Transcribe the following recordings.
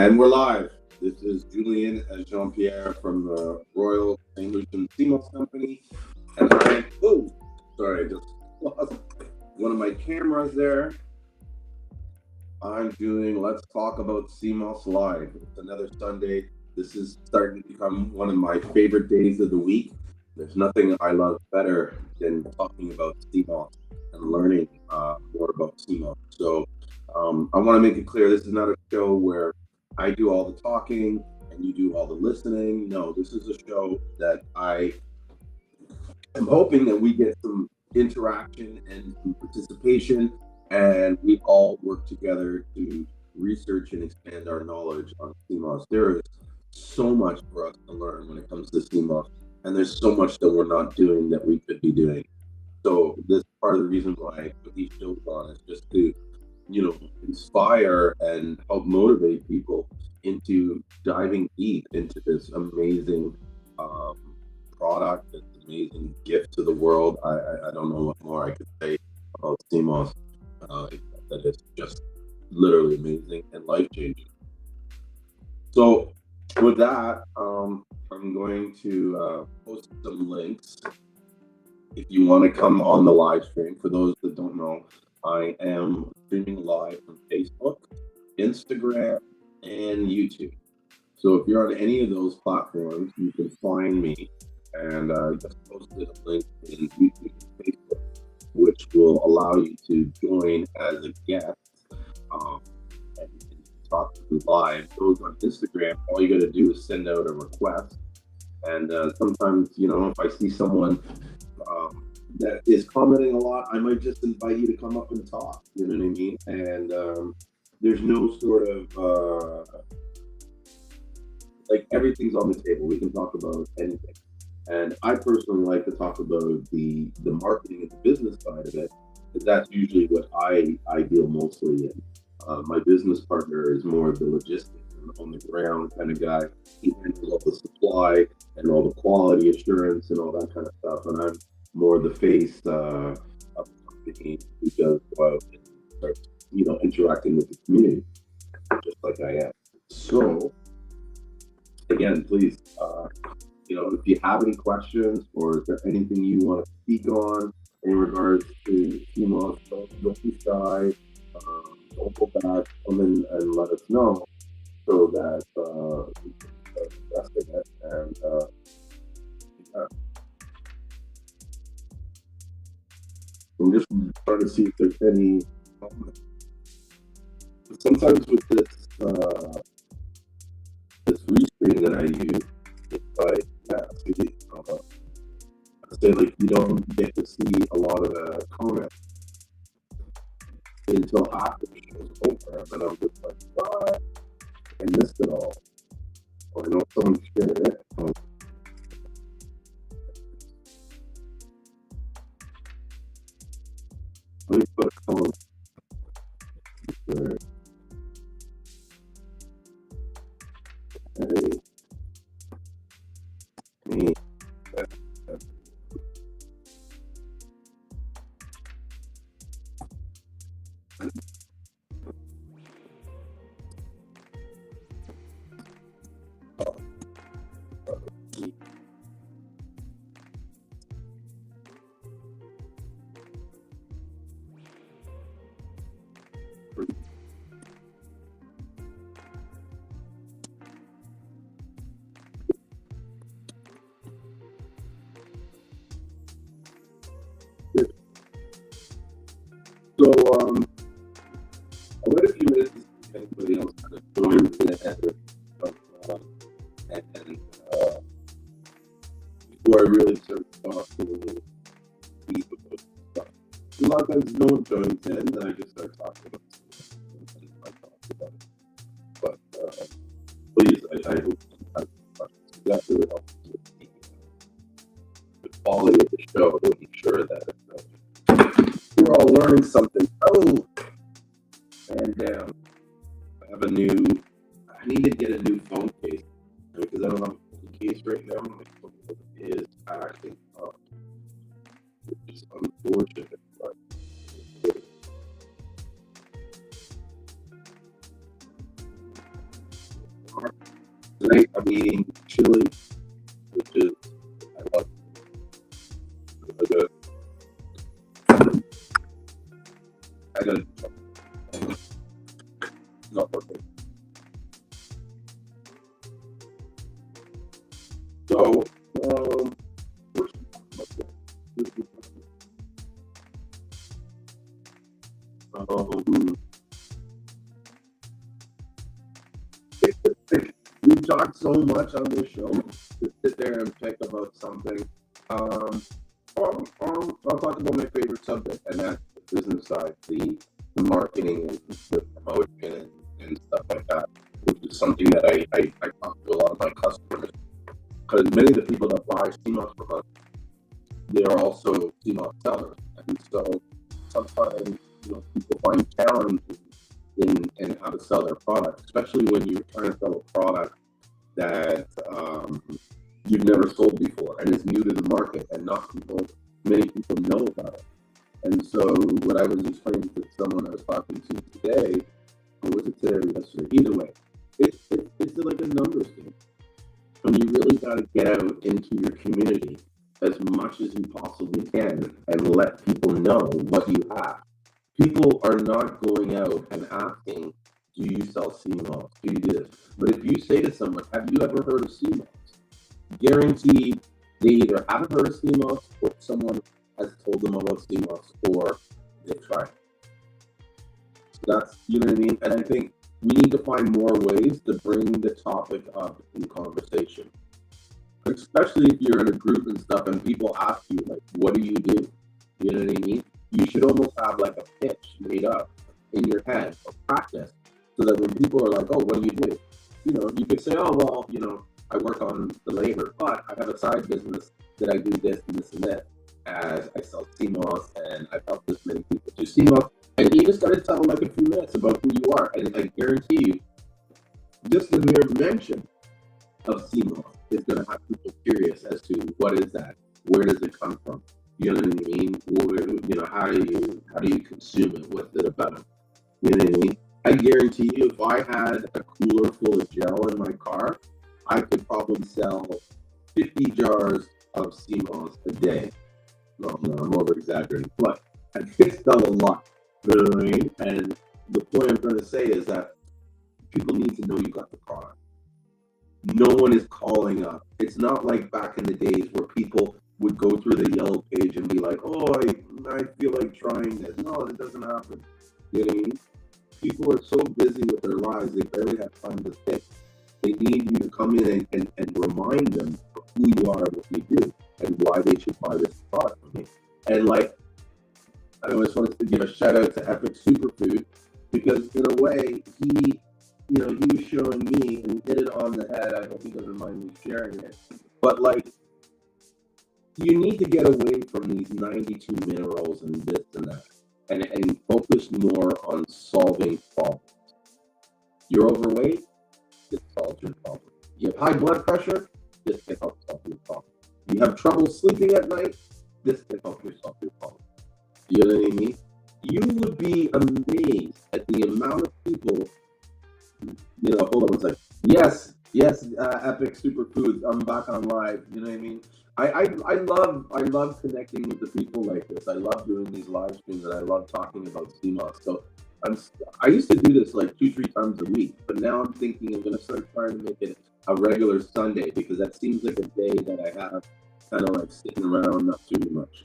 And we're live. This is Julien as Jean-Pierre from the Royal St. Lucian Seamoss Company. And I just lost one of my cameras there. I'm doing Let's Talk About Seamoss Live. It's another Sunday. This is starting to become one of my favorite days of the week. There's nothing I love better than talking about Seamoss and learning more about Seamoss. So I want to make it clear, this is not a show where I do all the talking and you do all the listening. No, this is a show that I am hoping that we get some interaction and some participation, and we all work together to research and expand our knowledge on Seamoss. There is so much for us to learn when it comes to Seamoss, and there's so much that we're not doing that we could be doing. So this part of the reason why I put these shows on is just to inspire and help motivate people into diving deep into this amazing product, this amazing gift to the world. I don't know what more I could say about Seamoss. That it's just literally amazing and life-changing. So with that, I'm going to post some links if you want to come on the live stream. For those that don't know, I am streaming live from Facebook, Instagram, and YouTube. So if you're on any of those platforms, you can find me. And I just posted a link in YouTube and Facebook, which will allow you to join as a guest and talk to me live. Those on Instagram, all you got to do is send out a request. And sometimes, if I see someone that is commenting a lot, I might just invite you to come up and talk. You know what I mean? And there's no sort of everything's on the table. We can talk about anything. And I personally like to talk about the marketing and the business side of it, because that's usually what I deal mostly in. My business partner is more of the logistics and on the ground kind of guy. He handles all the supply and all the quality assurance and all that kind of stuff. And I'm more the face of the company who does go out and start, interacting with the community, just like I am. So, again, please, if you have any questions or is there anything you want to speak on in regards to Seamoss, don't be shy. Don't go back. Come in and let us know so that we can investigate it. And yeah. I'm just trying to see if there's any comments. Sometimes with this restream that I use, it's like, I say you don't get to see a lot of the comments until after the show's over, and I'm just like, what? I missed it all. Or I know someone shared it. Let me put a comment. Hey. So, I'll wait a few minutes to see if anybody else kind of joins in. And before I really start talking deep about stuff. A lot of times no one joins in, and I just start talking about stuff. And I talk about it. But please, I hope you have questions. That really helps with the quality of the show, making sure that we're all learning something. Oh, and I need to get a new phone case because I don't have a phone case right now. My phone is acting up, which is unfortunate. But I'm eating chili, which is, I love it. I gotta do something. It's not working. So, where's we talk so much on this show to sit there and pick about something. I'll talk about my favorite subject, and that's the business side, the marketing and the promotion and stuff like that, which is something that I talk to a lot of my customers, because many of the people that buy Seamoss from us, they are also Seamoss sellers, and so sometimes people find challenges in how to sell their product, especially when you're trying to sell a product that you've never sold before and is new to the market, and many people know about it. And so what I was explaining to someone I was talking to today, or was it today or yesterday? Either way, it's like a numbers game. And you really got to get out into your community as much as you possibly can and let people know what you have. People are not going out and asking, do you sell Seamoss? Do you do this? But if you say to someone, have you ever heard of Seamoss? Guaranteed they either haven't heard of Seamoss, or someone has told them about Seamoss, or they've tried. So that's, you know what I mean? And I think we need to find more ways to bring the topic up in conversation. Especially if you're in a group and stuff and people ask you, like, what do you do? You know what I mean? You should almost have like a pitch made up in your head or practice, so that when people are like, oh, what do you do? You could say, oh, well, I work on the labor, but I have a side business that I do this and this and that, as I sell Seamoss, and I've helped this many people do Seamoss. And you just got to tell them like a few minutes about who you are. And I guarantee you, just the mere mention of Seamoss is going to have people curious as to what is that? Where does it come from? You know what I mean? How do you consume it? What's it about? You know what I mean? I guarantee you, if I had a cooler full of gel in my car, I could probably sell 50 jars of Seamoss a day. No, I'm over exaggerating, but I could sell a lot. You know what I mean? And the point I'm trying to say is that people need to know you got the product. No one is calling up. It's not like back in the days where people would go through the yellow page and be like, oh, I feel like trying this. No, it doesn't happen. You know what I mean? People are so busy with their lives, they barely have time to think. They need you to come in and remind them of who you are and what you do and why they should buy this product from me. And like, I always wanted to give a shout out to Epic Superfood, because in a way, he was showing me, and he hit it on the head. I hope he doesn't mind me sharing it. But like, you need to get away from these 92 minerals and this and that, and focus more on solving problems. You're overweight, this solves your problem. You have high blood pressure, this can help solve your problem. You have trouble sleeping at night, this can help you solve your problem. You know what I mean? You would be amazed at the amount of people. Hold on one second. Yes, Epic Superfoods. I'm back on live. You know what I mean? I love connecting with the people like this. I love doing these live streams, and I love talking about Seamoss. So I used to do this like 2-3 times a week, but now I'm thinking I'm going to start trying to make it a regular Sunday, because that seems like a day that I have kind of like sitting around, not doing much.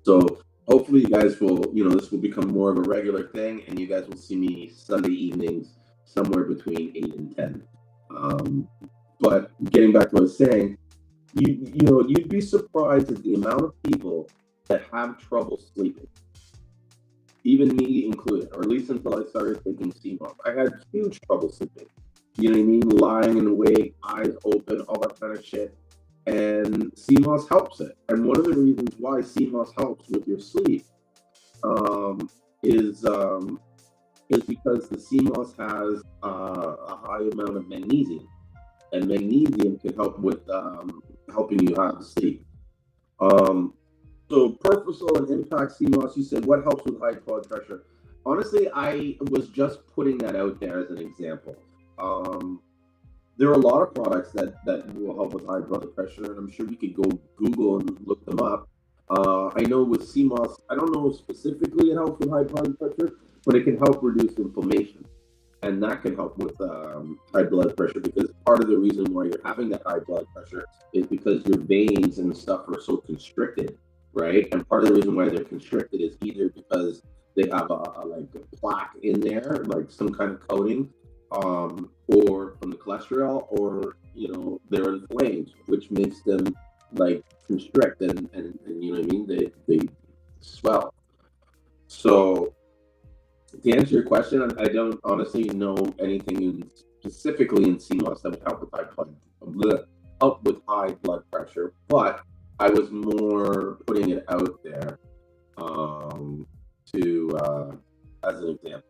So hopefully you guys will, this will become more of a regular thing, and you guys will see me Sunday evenings somewhere between 8 and 10. But getting back to what I was saying, you'd be surprised at the amount of people that have trouble sleeping, even me included, or at least until I started taking Seamoss. I had huge trouble sleeping. You know what I mean? Lying and awake, eyes open, all that kind of shit. And Seamoss helps it. And one of the reasons why Seamoss helps with your sleep is because the Seamoss has a high amount of magnesium, and magnesium can help with helping you have sleep. So Purposeful and Impact Seamoss, you said, what helps with high blood pressure? Honestly, I was just putting that out there as an example. there are a lot of products that will help with high blood pressure, and I'm sure you could go Google and look them up. I know with Seamoss, I don't know specifically it helps with high blood pressure, but it can help reduce inflammation, and that can help with high blood pressure, because part of the reason why you're having that high blood pressure is because your veins and stuff are so constricted, right? And part of the reason why they're constricted is either because they have like a plaque in there, like some kind of coating, or from the cholesterol, or they're inflamed, which makes them like constrict, and you know what I mean. They swell. So to answer your question, I don't honestly know anything specifically in CMOS that would help with high blood pressure, but I was more putting it out there to as an example.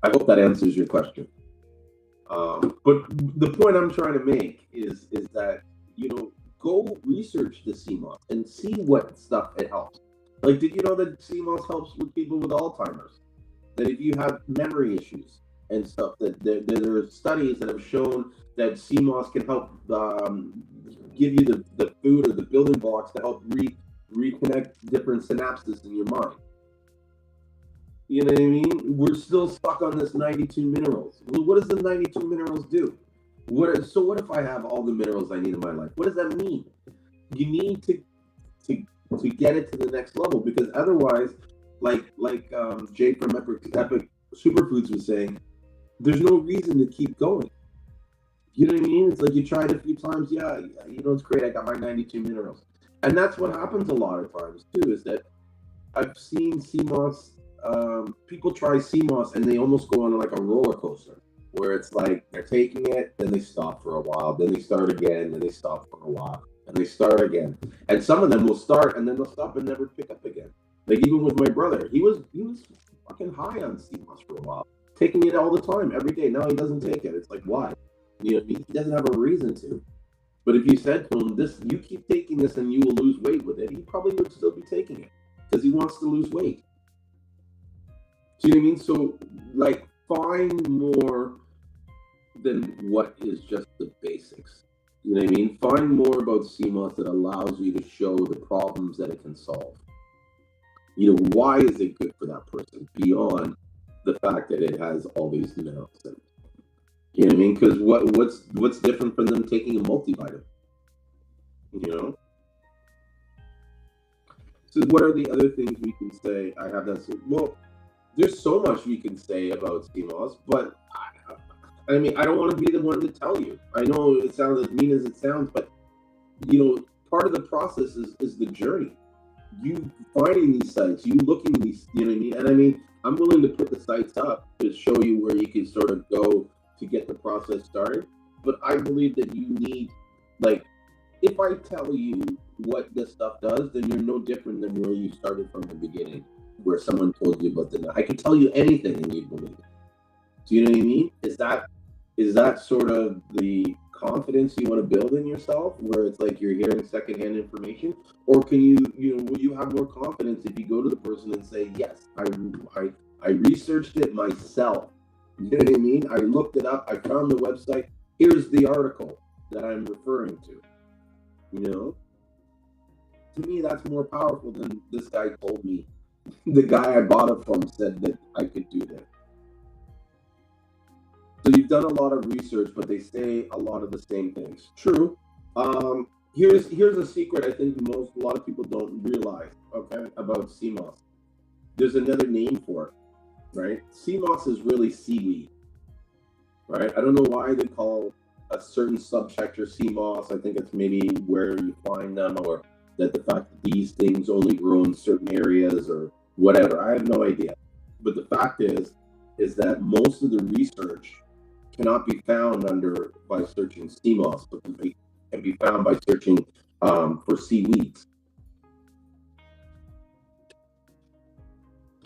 I hope that answers your question. But the point I'm trying to make is that go research the CMOS and see what stuff it helps. Like, did you know that CMOS helps with people with Alzheimer's? That if you have memory issues and stuff, that there are studies that have shown that CMOS can help give you the food or the building blocks to help reconnect different synapses in your mind. You know what I mean? We're still stuck on this 92 minerals. Well, what does the 92 minerals do? So what if I have all the minerals I need in my life? What does that mean? You need to get it to the next level, because otherwise, like Jay from Epic Superfoods was saying, there's no reason to keep going. You know what I mean? It's like you tried a few times, yeah, it's great, I got my 92 minerals. And that's what happens a lot of times too, is that I've seen CMOS, people try CMOS and they almost go on like a roller coaster, where it's like they're taking it, then they stop for a while, then they start again, then they stop for a while, and they start again. And some of them will start and then they'll stop and never pick up again. Like even with my brother, he was fucking high on CMOS for a while, taking it all the time, every day. Now he doesn't take it. It's like, why? He doesn't have a reason to. But if you said to him, you keep taking this and you will lose weight with it, he probably would still be taking it because he wants to lose weight. Do you know what I mean? So, like, find more than what is just the basics. You know what I mean? Find more about CMOS that allows you to show the problems that it can solve. Why is it good for that person beyond the fact that it has all these minerals in it? You know what I mean? Because what's different from them taking a multivitamin? So what are the other things we can say? I have that. Well, there's so much we can say about CMOS, but I mean, I don't want to be the one to tell you. I know it sounds as mean as it sounds, but part of the process is the journey. You finding these sites, you looking at these, you know what I mean? And I mean, I'm willing to put the sites up to show you where you can sort of go to get the process started. But I believe that you need, like, if I tell you what this stuff does, then you're no different than where you started from the beginning, where someone told you about I can tell you anything and you'd believe it. Do you know what I mean? Is that sort of the confidence you want to build in yourself, where it's like you're hearing secondhand information? Or can will you have more confidence if you go to the person and say, yes, I researched it myself. You know what I mean? I looked it up, I found the website, here's the article that I'm referring to. To me, that's more powerful than this guy told me. The guy I bought it from said that I could do that. So you've done a lot of research, but they say a lot of the same things. True. Here's a secret I think a lot of people don't realize, okay, about Seamoss. There's another name for it, right? Seamoss is really seaweed, right? I don't know why they call a certain subsector Seamoss. I think it's maybe where you find them, or that the fact that these things only grow in certain areas or whatever. I have no idea. But the fact is that most of the research cannot be found by searching Seamoss, but can be found by searching for seaweeds.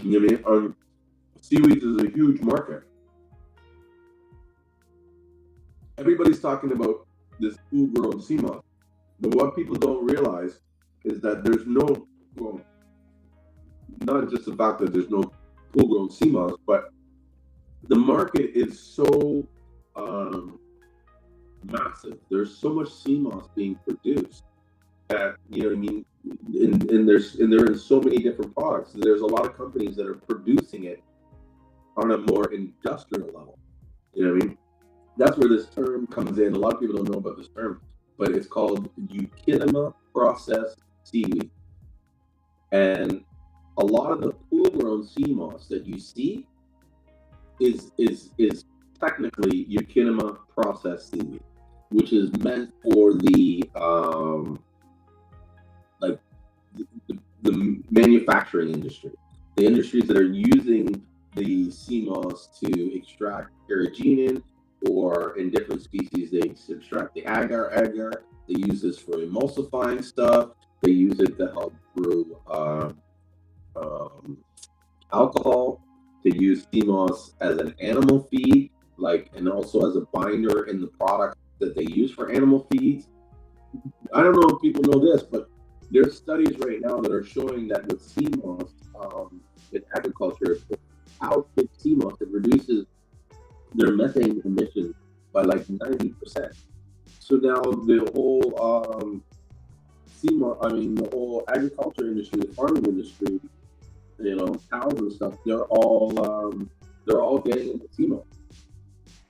You know what I mean? Seaweeds is a huge market. Everybody's talking about this full-grown Seamoss, but what people don't realize is that there's not just the fact that there's no full-grown Seamoss, but the market is so um, massive. There's so much CMOS being produced that, you know what I mean, and they're in so many different products. There's a lot of companies that are producing it on a more industrial level. You know what I mean? That's where this term comes in. A lot of people don't know about this term, but it's called eukinema processed seaweed. And a lot of the pool grown sea moss that you see is technically eukinema processed seaweed, which is meant for the like the manufacturing industry, the industries that are using the sea moss to extract carrageenan, or in different species they extract the agar. They use this for emulsifying stuff. They use it to help brew um, alcohol. They use Seamoss as an animal feed, and also as a binder in the product that they use for animal feeds. I don't know if people know this, but there's studies right now that are showing that with Seamoss in agriculture, how with Seamoss it reduces their methane emissions by like 90%. So now the whole the whole agriculture industry, the farming industry, cows and stuff, they're all getting into Seamoss.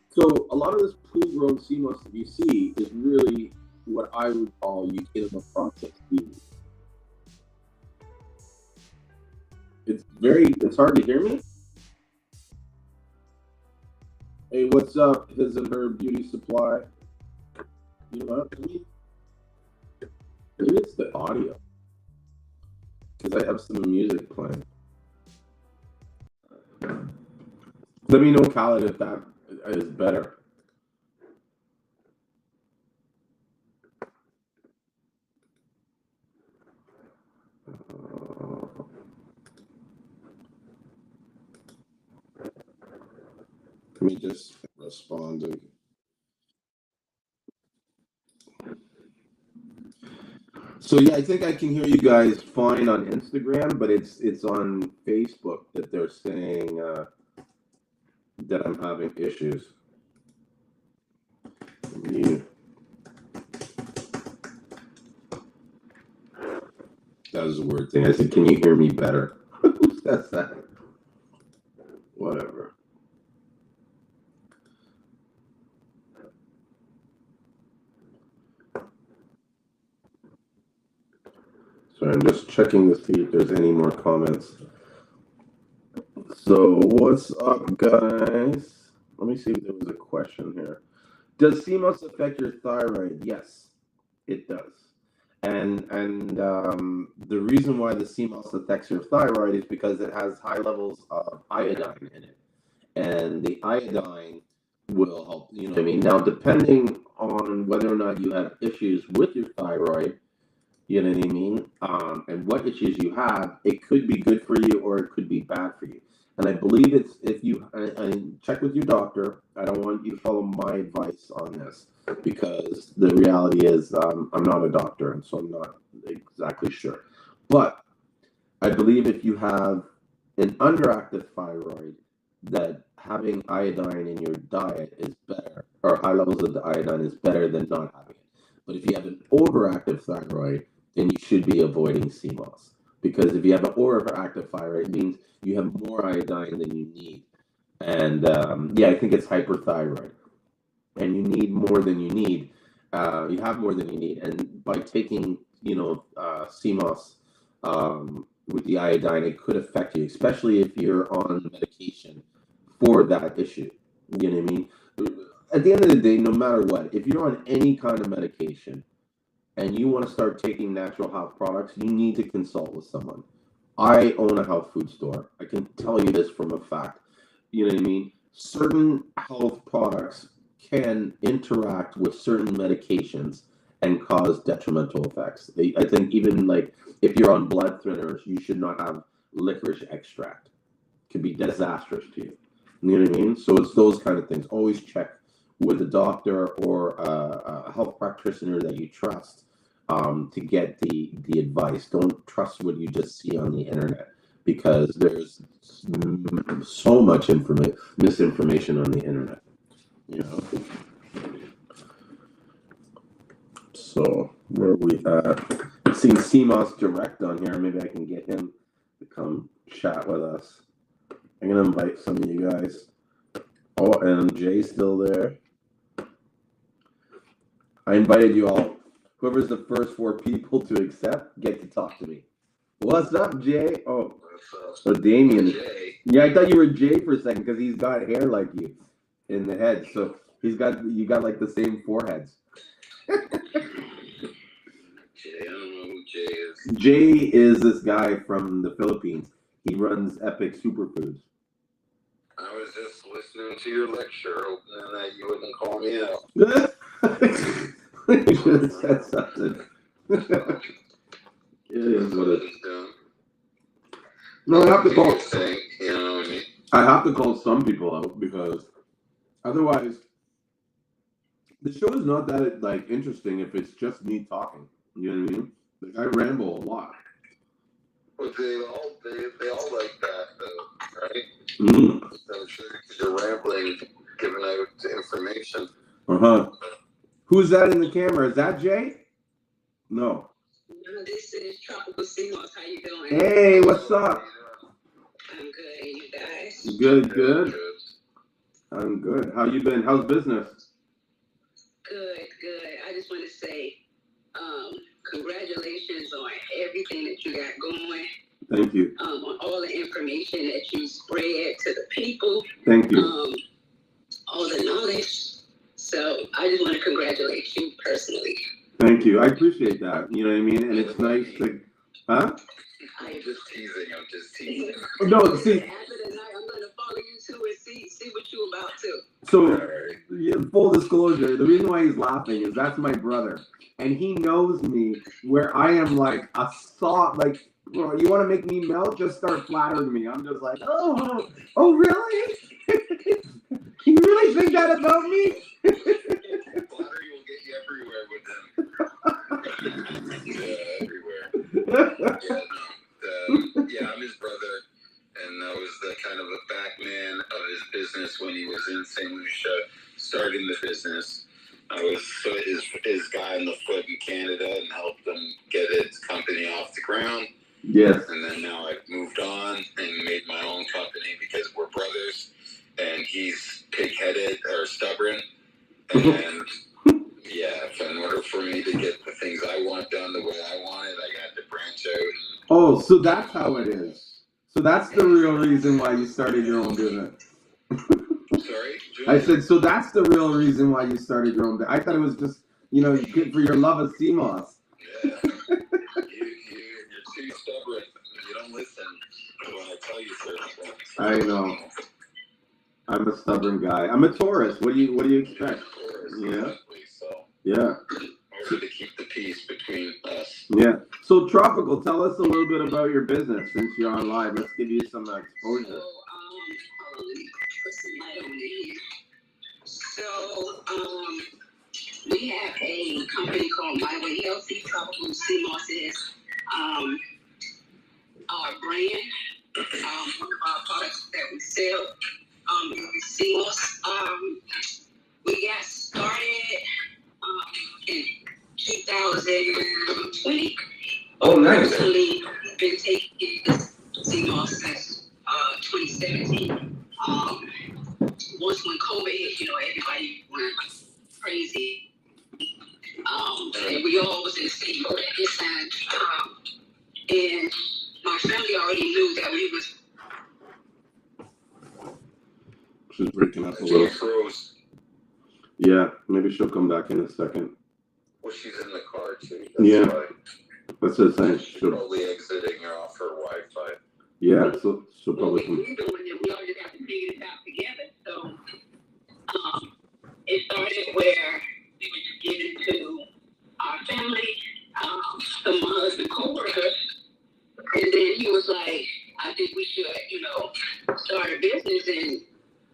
So a lot of this pool-grown Seamoss that you see is really what I would call eukinema processed seaweed. It's hard to hear me. Hey, what's up? His and Her Beauty Supply. You know what? Maybe it's the audio, because I have some music playing. Let me know, Khaled, if that is better. Let me just respond. So yeah, I think I can hear you guys fine on Instagram, but it's on Facebook that they're saying that I'm having issues. That was a weird thing. I said, "Can you hear me better?" Who says that? Whatever. So I'm just checking to see if there's any more comments. So what's up, guys? Let me see if there was a question here. Does CMOS affect your thyroid? Yes, it does. And the reason why the CMOS affects your thyroid is because it has high levels of iodine in it, and the iodine will help. You know what I mean? Now, depending on whether or not you have issues with your thyroid, you know what I mean, and what issues you have, it could be good for you or it could be bad for you. And I believe it's if you check with your doctor. I don't want you to follow my advice on this, because the reality is I'm not a doctor, and so I'm not exactly sure. But I believe if you have an underactive thyroid, that having iodine in your diet is better, or high levels of the iodine is better than not having it. But if you have an overactive thyroid, then you should be avoiding CMOS. Because if you have an overactive thyroid, it means you have more iodine than you need. And I think it's hyperthyroid. And you need more than you need. You have more than you need. And by taking, CMOS with the iodine, it could affect you, especially if you're on medication for that issue. You know what I mean? At the end of the day, no matter what, if you're on any kind of medication and you want to start taking natural health products, you need to consult with someone. I own a health food store. I can tell you this from a fact. You know what I mean? Certain health products can interact with certain medications and cause detrimental effects. I think even if you're on blood thinners, you should not have licorice extract. It can be disastrous to you. You know what I mean? So it's those kind of things. Always check with a doctor or a health practitioner that you trust to get the advice. Don't trust what you just see on the internet, because there's so much misinformation on the internet. You know. So where are we at? I've seen Seamoss direct on here. Maybe I can get him to come chat with us. I'm gonna invite some of you guys. Oh, and Jay's still there. I invited you all. Whoever's the first 4 people to accept, get to talk to me. What's up, Jay? Oh, so Damien. Jay. Yeah, I thought you were Jay for a second because he's got hair like you in the head. So you got like the same foreheads. Jay, I don't know who Jay is. Jay is this guy from the Philippines. He runs Epic Superfoods. I was just listening to your lecture, hoping that you wouldn't call me out. You should have said something. It is what it is. No, I have to call. You know what I mean? I have to call some people out because otherwise, the show is not that like interesting if it's just me talking. You know what I mean? Like I ramble a lot. But they all like that, though, right? Mm-hmm. I'm sure because you're rambling, giving out information. Who's that in the camera? Is that Jay? No. No, this is Tropical Seamoss. How you doing? Hey, what's up? I'm good. And you guys? Good. I'm good. How you been? How's business? Good. I just want to say congratulations on everything that you got going. Thank you. On all the information that you spread to the people. Thank you. All the knowledge. So I just want to congratulate you personally. Thank you. I appreciate that. You know what I mean? And it's nice to, huh? I'm just teasing. No, see. After the night, I'm going to follow you too and see what you about to. So, yeah, full disclosure, the reason why he's laughing is that's my brother. And he knows me where I am like a soft, like, well, you want to make me melt? Just start flattering me. I'm just like, oh really? You really think that about me? Flattery will get you everywhere with them. Yeah, everywhere. Yeah, I'm his brother, and I was the kind of a back man of his business when he was in St. Lucia starting the business. I was his guy in the foot in Canada and helped him get his company off the ground. Yes. And then now I've moved on and made my own company because we're brothers, and he's pig-headed or stubborn. And yeah, in order for me to get the things I want done the way I want it, I got to branch out. Oh, so that's how it is. So that's the real reason why you started your own business. Sorry? I said, so that's the real reason why you started your own business. I thought it was just, for your love of Seamoss. Yeah. You're too stubborn. You don't listen when I tell you certain things. I know. I'm a stubborn guy. I'm a Taurus. What do you expect? Yeah. So, yeah. In order to keep the peace between us. Yeah. So, Tropical, tell us a little bit about your business since you're on live. Let's give you some exposure. So, let me put some light on it here. So, we have a company called My Way Healthy. Tropical Seamoss is our brand. One of our products that we sell is Seamoss. We got started in 2020. Oh, nice. We've been taking Seamoss since 2017. Once when COVID hit, everybody went crazy. And we all was in the same boat at this time. And my family already knew that we was. She's breaking up a little. Yeah, maybe she'll come back in a second. Well, she's in the car too. That's the thing. She's probably exiting off her Wi-Fi. Yeah, so she'll probably come. We're doing it. We all just have to figure this out together. So it started where we were just giving to our family, some of my husband's co-workers, and then he was like, I think we should, start a business and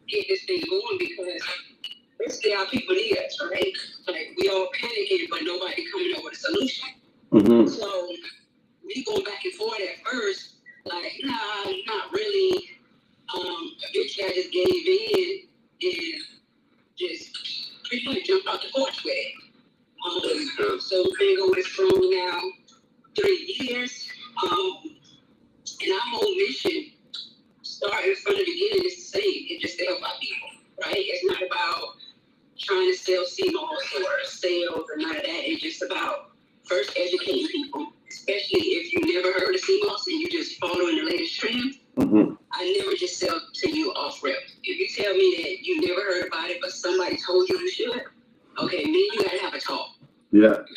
get this thing going because basically our people need us, right? Like we all panicking, but nobody coming up with a solution. Mm-hmm. So we go back and forth at first, like, nah, not really. Eventually I just gave in and just pretty much jumped off the porch with it. So we've been going strong now 3 years. And our whole mission, starting from the beginning, is the same. It's just to help our people, right? It's not about trying to sell Seamoss or sales or none of that. It's just about first educating people, especially if you never heard of Seamoss and you just following the latest trend. Mm-hmm. I never just sell to you off rip. If you tell me that you never heard about it, but somebody told you should, okay, then you gotta have a talk. Yeah. Right? I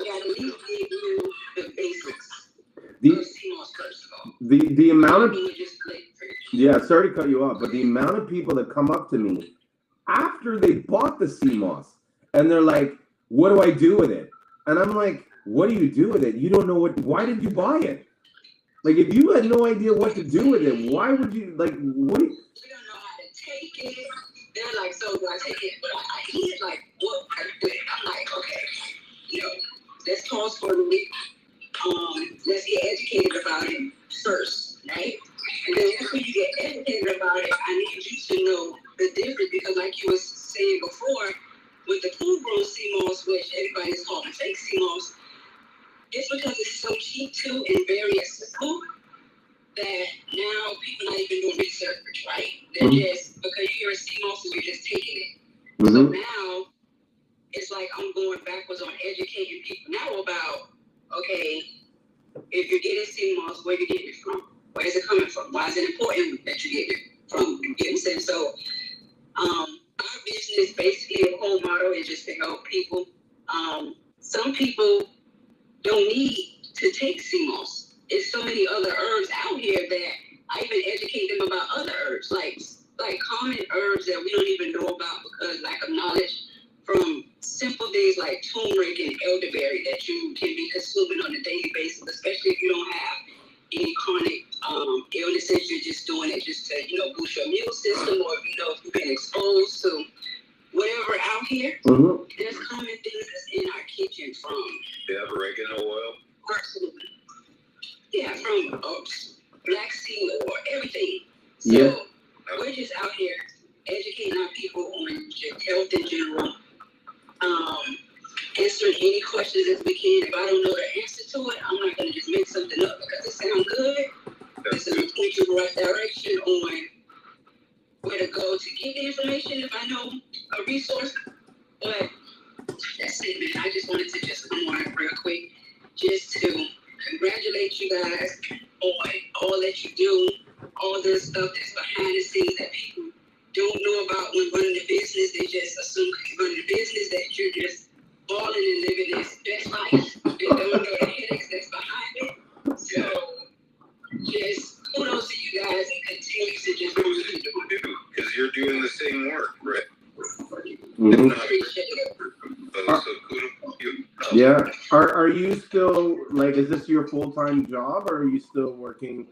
gotta at least give you the basics. The amount of sorry to cut you off, but the amount of people that come up to me after they bought the Seamoss and they're like, "What do I do with it?" And I'm like, "What do you do with it? You don't know what? Why did you buy it? Like, if you had no idea what to do with it, why would you like? What? You don't know how to take it. They're like, so do I take it? But I eat it. Like, what? I'm like, okay, let's pause for a minute. Let's get educated about it first, right? And then after you get educated about it, I need you to know the difference, because like you were saying before, with the full-grown Seamoss, which everybody is calling fake Seamoss, it's because it's so cheap too and very accessible that now people are not even doing research, right? They're just, because you're a Seamoss, you're just taking it. So now it's like I'm going backwards on educating people now about, okay, if you're getting Seamoss, where you getting it from? Where is it coming from? Why is it important that you get it from? You get what I'm saying? So, our business, basically, a whole motto is just to help people. Some people don't need to take Seamoss. There's so many other herbs out here that I even educate them about other herbs, like common herbs that we don't even know about because lack of knowledge. From simple things like turmeric and elderberry that you can be consuming on a daily basis, especially if you don't have any chronic illnesses. You're just doing it just to, boost your immune system, or if you've been exposed to whatever out here. There's common things that's in our kitchen from. They have oregano oil. Absolutely. Yeah, from black seed or everything. So we're just out here educating our people on health in general. Answering any questions as we can. If I don't know the answer to it, I'm not going to just make something up because it sounds good. It's going to point you in the right direction on where to go to get the information if I know a resource. But that's it, man. I just wanted to just come on real quick just to congratulate you guys on all that you do, all the stuff that's behind the scenes that people don't know about when running the business. They just assume because you're running the business that you're just balling and living this best life. They don't know the headaches that's behind it. So just kudos to you guys and continue to just do what you do. Because you're doing the same work, right? Appreciate it. So kudos to you. Yeah. Are you still, like, is this your full-time job, or are you still working?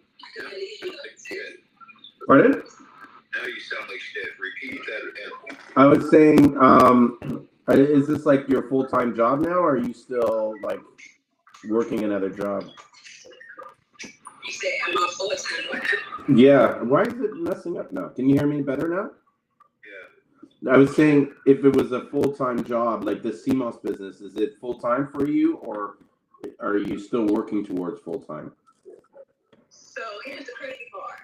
Pardon? Now you sound like shit. Repeat that again. I was saying, is this like your full-time job now, or are you still like working another job? You say I'm a full-time. Yeah. Why is it messing up now? Can you hear me better now? Yeah. I was saying, if it was a full-time job, like the Seamoss business, is it full-time for you, or are you still working towards full-time? So here's the crazy part.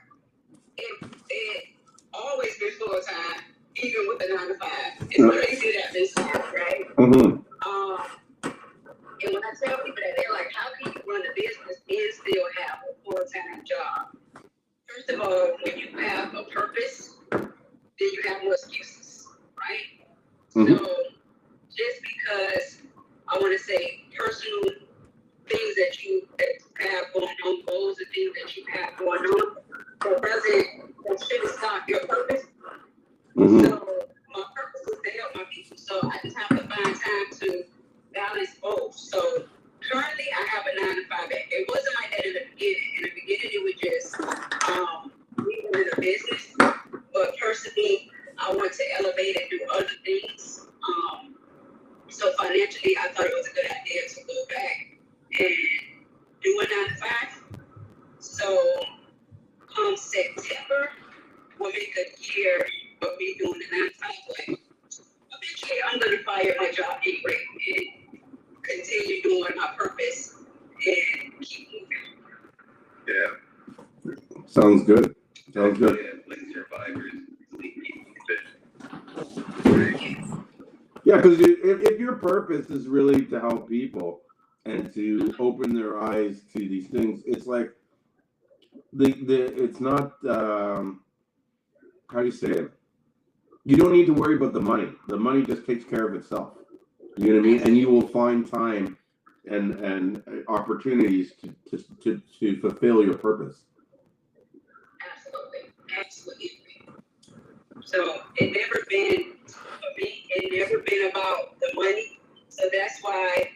It always been full-time, even with the 9 to 5. It's crazy that this time, right? And when I tell people that, they're like, how can you run a business and still have a full-time job? First of all, when you have a purpose, then you have no excuses, right? So just because I want to say personal things that you have going on, goals and things that you have going on, that shouldn't stop your purpose. So my purpose is to help my people. So I just have to find time to balance both. So currently I have a 9 to 5. It wasn't like that in the beginning. In the beginning it was just me running a business. But personally, I want to elevate and do other things. So financially, I thought it was a good idea to go back and do a 9 to 5. So come September, we'll make a year of me doing the 9 to 5. But I've okay, I'm going to fire my job anyway and continue doing my purpose and keep moving. Yeah. Sounds good. Sounds good. Yeah, like survivors. Yeah, because if your purpose is really to help people and to open their eyes to these things, it's like it's not how do you say it? You don't need to worry about the money. The money just takes care of itself. You know what I mean? And you will find time and opportunities to fulfill your purpose. Absolutely. So it never been for me. It never been about the money. So that's why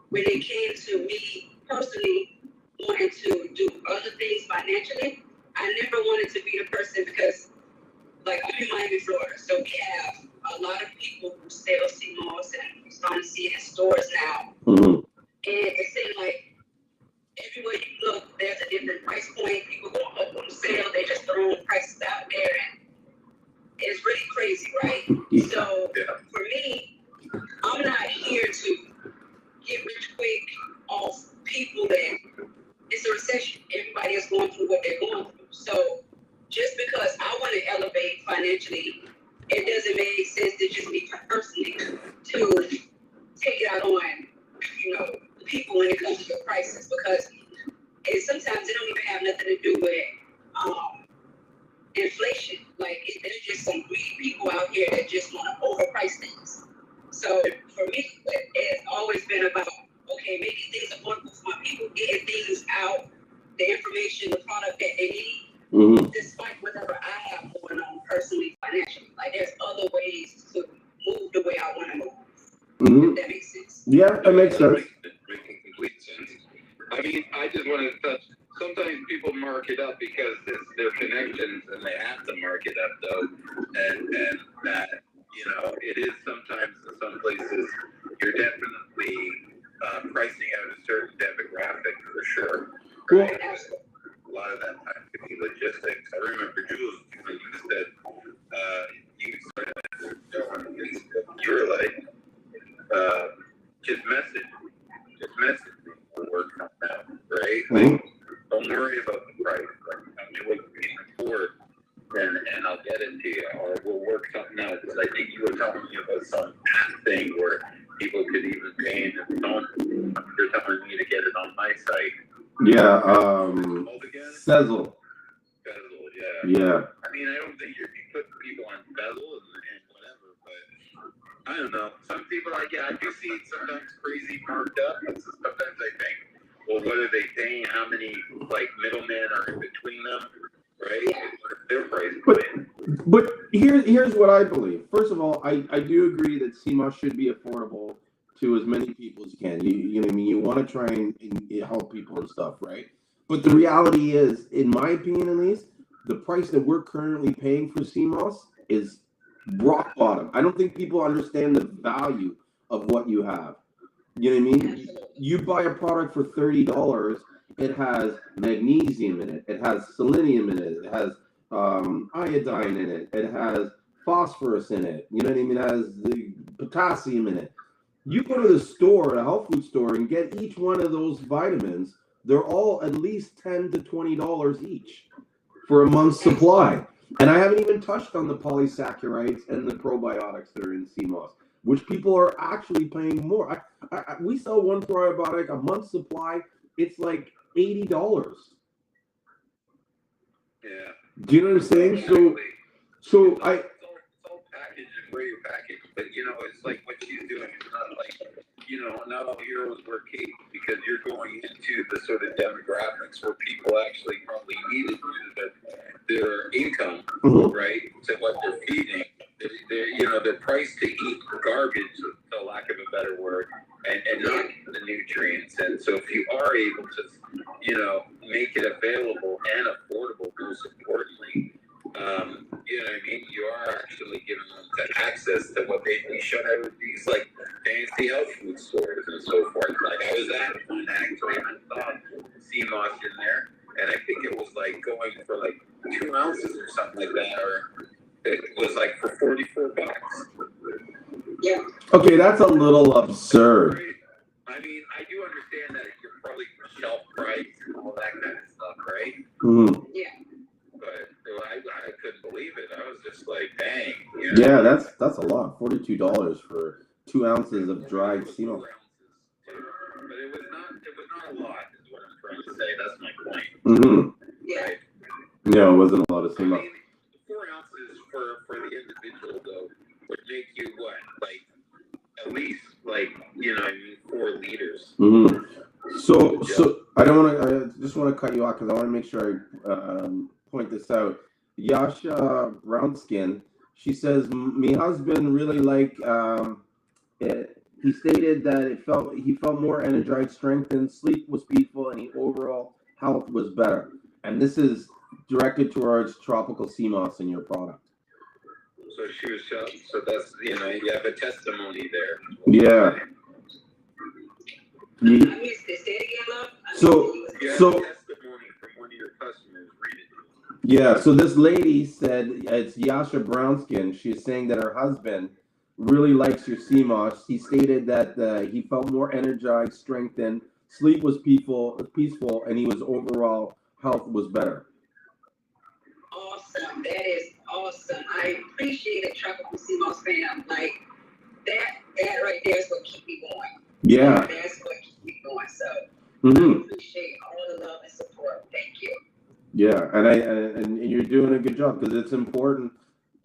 when it came to me personally wanting to do other things financially, I never wanted to be the person because, like, I'm in Miami, Florida, so we have a lot of people who sell Seamoss and we're starting to see it in stores now. Mm-hmm. And it seems like everywhere you look, there's a different price point. People going up on sale, they just throwing prices out there, and it's really crazy, right? Yeah. So for me, I'm not here to get rich quick off people that it's a recession. Everybody is going through what they're going through. So just because I want to elevate financially, it doesn't make sense to just me personally to take it out on, the people when it comes to the prices, because sometimes it don't even have nothing to do with inflation. Like, there's just some greedy people out here that just want to overprice things. So for me, it's always been about, okay, making things affordable for my people, getting things out, the information, the product that they need, despite whatever I have going on personally, financially. Like, there's other ways to move the way I want to move. If that makes sense. Yeah, that makes sense. Making complete sense. I mean, I just want to touch. Sometimes people mark it up because it's their connections, and they have to mark it up though. And that it is sometimes in some places you're definitely pricing out a certain demographic for sure. Right? A lot of that time could be logistics. I remember Jules when you said you started on Facebook. You were like, just message me when we're coming out, right? Like, don't worry about the price. Like, tell me what you can afford, and I'll get it to you, or we'll work something out. Because I think you were telling me about some app thing where people could even pay in installments. You're telling me to get it on my site. Yeah, Sezzle. Bezel, yeah. Yeah. I mean, I don't think you put people on Bezel and whatever, but I don't know. Some people, I do see it sometimes crazy marked up, and sometimes I think, well, what are they paying? How many, middlemen are in between them, right? Their price point. But here's what I believe. First of all, I do agree that Seamoss should be affordable to as many people as you can. You know what I mean? You want to try and help people and stuff, right? But the reality is, in my opinion at least, the price that we're currently paying for Seamoss is rock bottom. I don't think people understand the value of what you have. You know what I mean? You buy a product for $30, it has magnesium in it, it has selenium in it, it has iodine in it, it has phosphorus in it, you know what I mean? It has the potassium in it. You go to the store, a health food store, and get each one of those vitamins. They're all at least $10 to $20 each for a month's supply. And I haven't even touched on the polysaccharides and the probiotics that are in Seamoss, which people are actually paying more. We sell one probiotic, a month's supply. It's like $80. Yeah. Do you know what I'm saying? It's all packaged and where you're packaged, but it's like what she's doing. It's not like not all heroes wear capes, because you're going into the sort of demographics where people actually probably need it due to their income, right? To what they're feeding. They're priced to eat garbage, for lack of a better word, and not the nutrients. And so if you are able to, make it available and affordable, most importantly, you know what I mean? You are actually giving them the access to what they should have at these fancy health food stores and so forth. Like, I was at one actually, and I saw Seamoss in there, and I think it was going for 2 ounces or something like that, or it was for $44. Yeah. Okay, that's a little absurd. Right? I mean, I do understand that you're probably shelf price and all that kind of stuff, right? Mm. Yeah. But I couldn't believe it. I was just like, dang. You know? Yeah, that's a lot. $42 for 2 ounces of dried Seamoss. But it was not a lot, is what I'm trying to say. That's my point. Mm-hmm. Yeah. Right? No, it wasn't a lot of I Seamoss. mean, 4 ounces for the individual though would make you what, like at least like, you know, I mean, 4 liters. Mm-hmm. So I don't want to. I just want to cut you off because I want to make sure I point this out. Yasha Brownskin, she says, "My husband really he stated that he felt more energized, strengthened, sleep was peaceful, and the overall health was better." And this is directed towards tropical Seamoss in your product. So she was shocked. So that's, you know, you have a testimony there. Yeah. I missed it. Say it again, love. You have a testimony from one of your customers. Read it. Yeah, so this lady said, it's Yasha Brownskin. She's saying that her husband really likes your Seamoss. He stated that he felt more energized, strengthened, sleep was peaceful, and he was overall health was better. Awesome. That is awesome. I appreciate it, Tropical Seamoss fam. Like that right there is what keeps me going. Yeah. That's what keeps me going. So Mm-hmm. I appreciate all the love and support. Thank you. Yeah, and you're doing a good job because it's important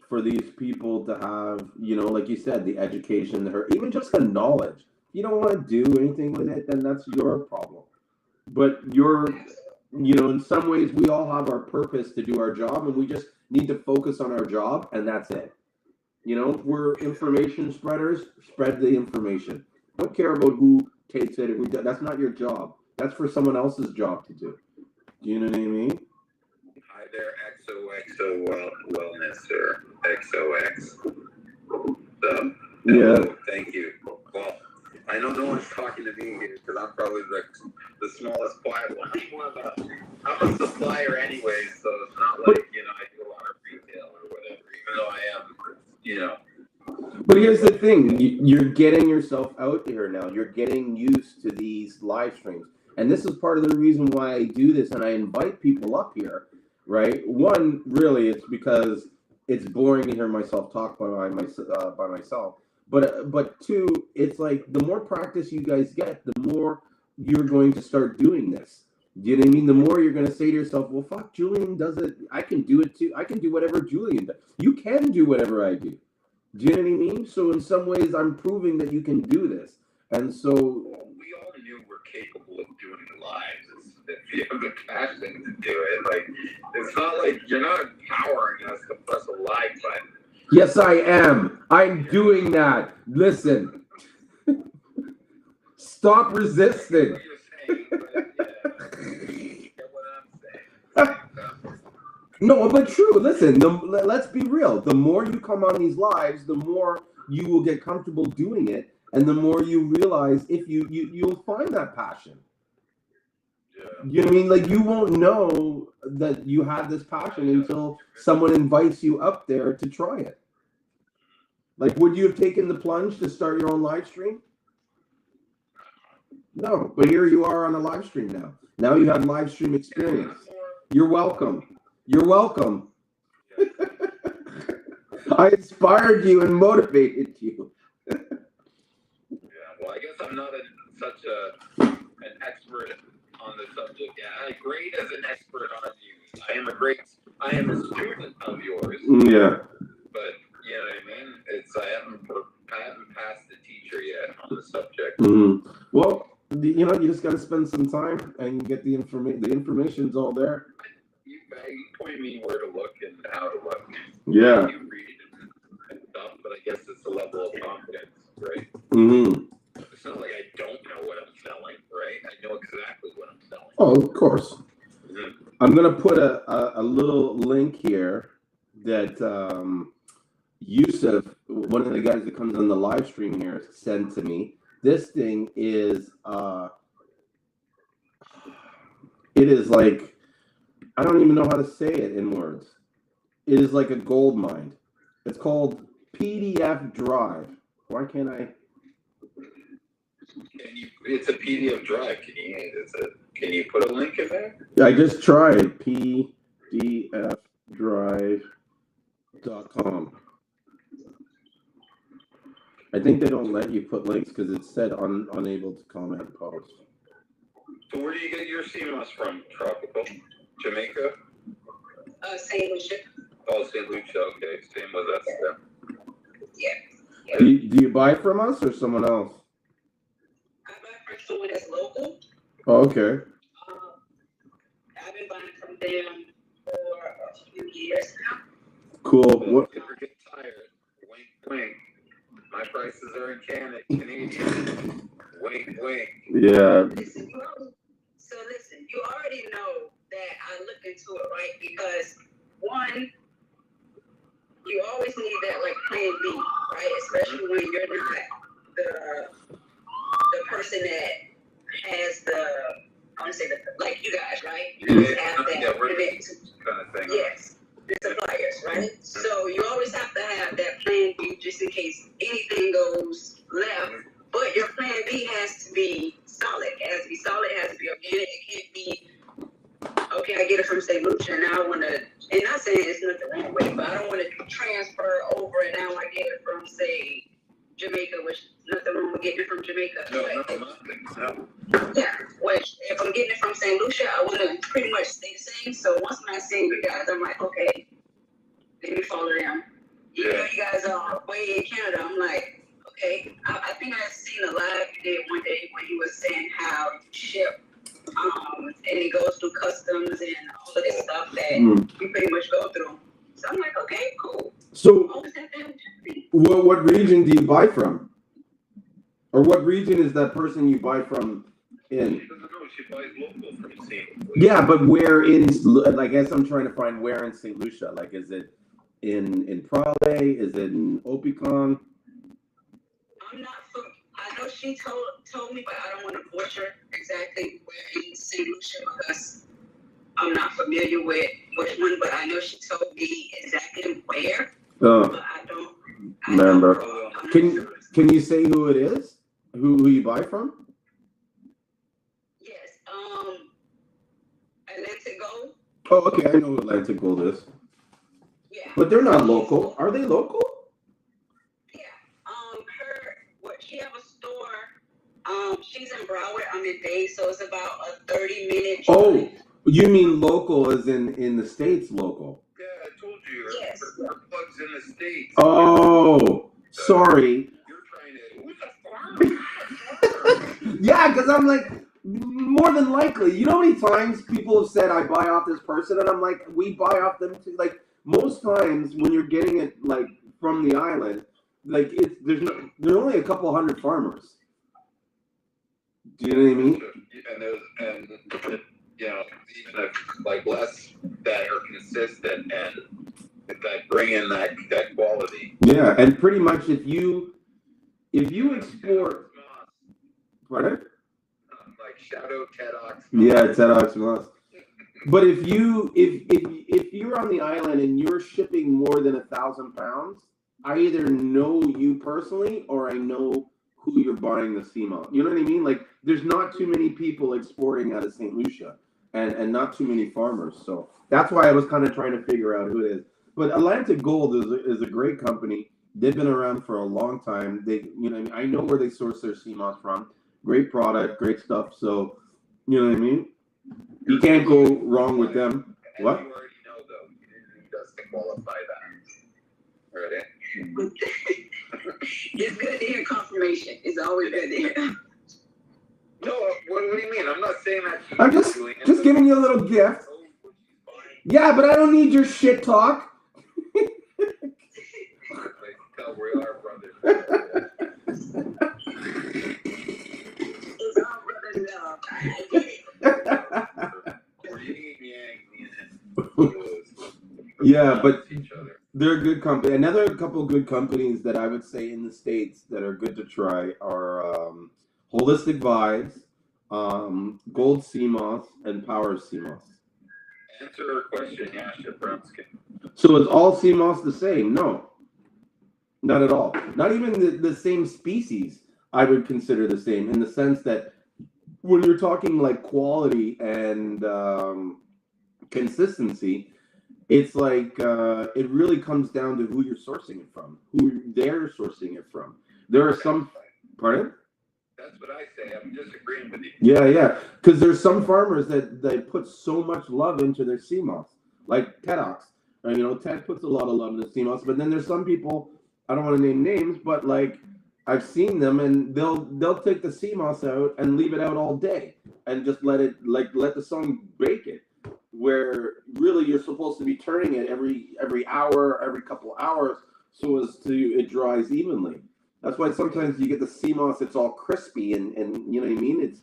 for these people to have, you know, like you said, the education, or even just the knowledge. If you don't want to do anything with it, then that's your problem. But you know, in some ways, we all have our purpose to do our job, and we just need to focus on our job, and that's it. You know, we're information spreaders. Spread the information. Don't care about who takes it. That's not your job. That's for someone else's job to do. Do you know what I mean? Hi there, XOXO Wellness or XOX. So, Yeah. Thank you. Well, I know no one's talking to me here because I'm probably the smallest quiet one. I'm a supplier anyway, so it's not like, you know, I do a lot of retail or whatever, even though I am, you know. But here's the thing, you're getting yourself out there now. You're getting used to these live streams. And this is part of the reason why I do this and I invite people up here, right? One, really, it's because it's boring to hear myself talk by myself. But two, it's like the more practice you guys get, the more you're going to start doing this. Do you know what I mean? The more you're going to say to yourself, well, fuck, Julien does it. I can do it too. I can do whatever Julien does. You can do whatever I do. Do you know what I mean? So in some ways, I'm proving that you can do this. And so we all knew we're capable of doing lives. If you have the passion to do it, like it's not like you're not empowering us to press a like button. Yes, I am. I'm doing that. Listen. Stop resisting. No, but true. Listen, let's be real. The more you come on these lives, the more you will get comfortable doing it, and the more you realize if you'll find that passion. Yeah. You know what I mean? Like you won't know that you have this passion until someone invites you up there to try it. Like, would you have taken the plunge to start your own live stream? No, but here you are on a live stream now. Now you have live stream experience. You're welcome. You're welcome. I inspired you and motivated you. Yeah, well, I guess I'm not such an expert on the subject. Yeah, great as an expert on you. I am a student of yours. Yeah. But you know what I mean? I haven't passed the teacher yet on the subject. Mm-hmm. Well, you know, you just got to spend some time and get the information. The information's all there. You point me where to look and how to look. Yeah. You read and stuff, but I guess it's a level of confidence, right? Mm-hmm. It's not like I don't know what I'm selling, right? I know exactly what I'm selling. Oh, of course. Mm-hmm. I'm gonna put a little link here that Yusuf, one of the guys that comes on the live stream here, sent to me. This thing is it is like, I don't even know how to say it in words. It is like a gold mine. It's called PDF Drive. Why can't I? It's a PDF drive. Can you put a link in there? I just tried pdfdrive.com. I think they don't let you put links because it said unable to comment post. So where do you get your Seamoss from? Tropical? Jamaica? St. Lucia. Oh, St. Lucia. Okay, same with us then. Yeah. Do you buy from us or someone else? I buy from someone that's local. Oh, okay. I've been buying from them for a few years now. Cool. Well, What? if you ever get tired, wink, wink. My prices are in Canadian. Wink, wink. Yeah. Listen, you already know that I look into it, right? Because one, you always need that like plan B, right? Especially when you're not the person that has the, I want to say like you guys, right? You guys have that Yeah, we're connect to, kind of thing. yes, the suppliers, right? So you always have to have that plan B just in case anything goes left. But your plan B has to be solid. It has to be solid. It has to be organic. It can't be, okay, I get it from St. Lucia, and now I want to, and not saying it's nothing wrong with it, but I don't want to transfer over, and now I get it from, say, Jamaica, which nothing wrong with getting it from Jamaica. No, but, nothing. No. yeah, which if I'm getting it from St. Lucia, I want to pretty much stay the same. So once I see you guys, I'm like, okay, let me follow them. Even though you guys are way in Canada, I'm like, okay. I think I seen a live you did one day when you were saying how you ship, and it goes through customs and all of this stuff that you pretty much go through. So I'm like, okay, cool. So, what region do you buy from? Or what region is that person you buy from in? She doesn't know. She buys local from St. Yeah, but where in? Like, I guess I'm trying to find where in St. Lucia. Like, is it in Prale? Is it in Opicon? I'm not. I know she told me, but I don't want to butcher exactly where in St. Lucia because I'm not familiar with which one. But I know she told me exactly where. But I don't remember. Can you say who it is? Who you buy from? Yes. Atlantic Gold. Oh, okay. I know who Atlantic Gold is. Yeah. But they're not local. Are they local? Yeah. She have a store. She's in Broward. I'm in Bay, so it's about a 30-minute drive. Oh, you mean local as in the States local? Yeah, I told you. Yes. Her plug's in the States. Oh, sorry. You're trying to. Yeah, because I'm like, more than likely. You know how many times people have said, I buy off this person? And I'm like, we buy off them too. Like, most times when you're getting it, like, from the island, like, there's only a couple hundred farmers. Do you know what I mean? And you know, even if, like, less that are consistent and that bring in that quality. Yeah, and pretty much if you export, what? Like Shadow Tedox. Yeah, Tedox Moss. But if you're on the island and you're shipping more than 1,000 pounds, I either know you personally or I know who you're buying the Seamoss. You know what I mean? Like, there's not too many people exporting out of St. Lucia, and not too many farmers. So that's why I was kind of trying to figure out who it is. But Atlantic Gold is a great company. They've been around for a long time. I know where they source their Seamoss from. Great product, great stuff. So, you know what I mean? You can't go wrong with them. And What? you already know, though. You didn't need us to qualify that. Ready? It's good to hear confirmation. It's always good to hear. No, what do you mean? I'm not saying that. I'm just giving you a little gift. Yeah, but I don't need your shit talk. Tell we are brothers. It's all brothers love. I get it. Yeah, but they're a good company. Another couple of good companies that I would say in the States that are good to try are Holistic Vibes, Gold Seamoss, and Power Seamoss. Answer her question, yeah, shit, brown skin. So is all Seamoss the same? No. Not at all. Not even the same species I would consider the same in the sense that when you're talking like quality and consistency, it's like it really comes down to who you're sourcing it from, who they're sourcing it from. There are some, pardon? That's what I say. I'm disagreeing with you. Yeah. Because there's some farmers that they put so much love into their Seamoss, like Tedox. Ted puts a lot of love into Seamoss, but then there's some people. I don't want to name names, but like I've seen them, and they'll take the Seamoss out and leave it out all day, and just let the sun bake it. Where really you're supposed to be turning it every hour, every couple hours, so as to it dries evenly. That's why sometimes you get the Seamoss, it's all crispy and you know what I mean?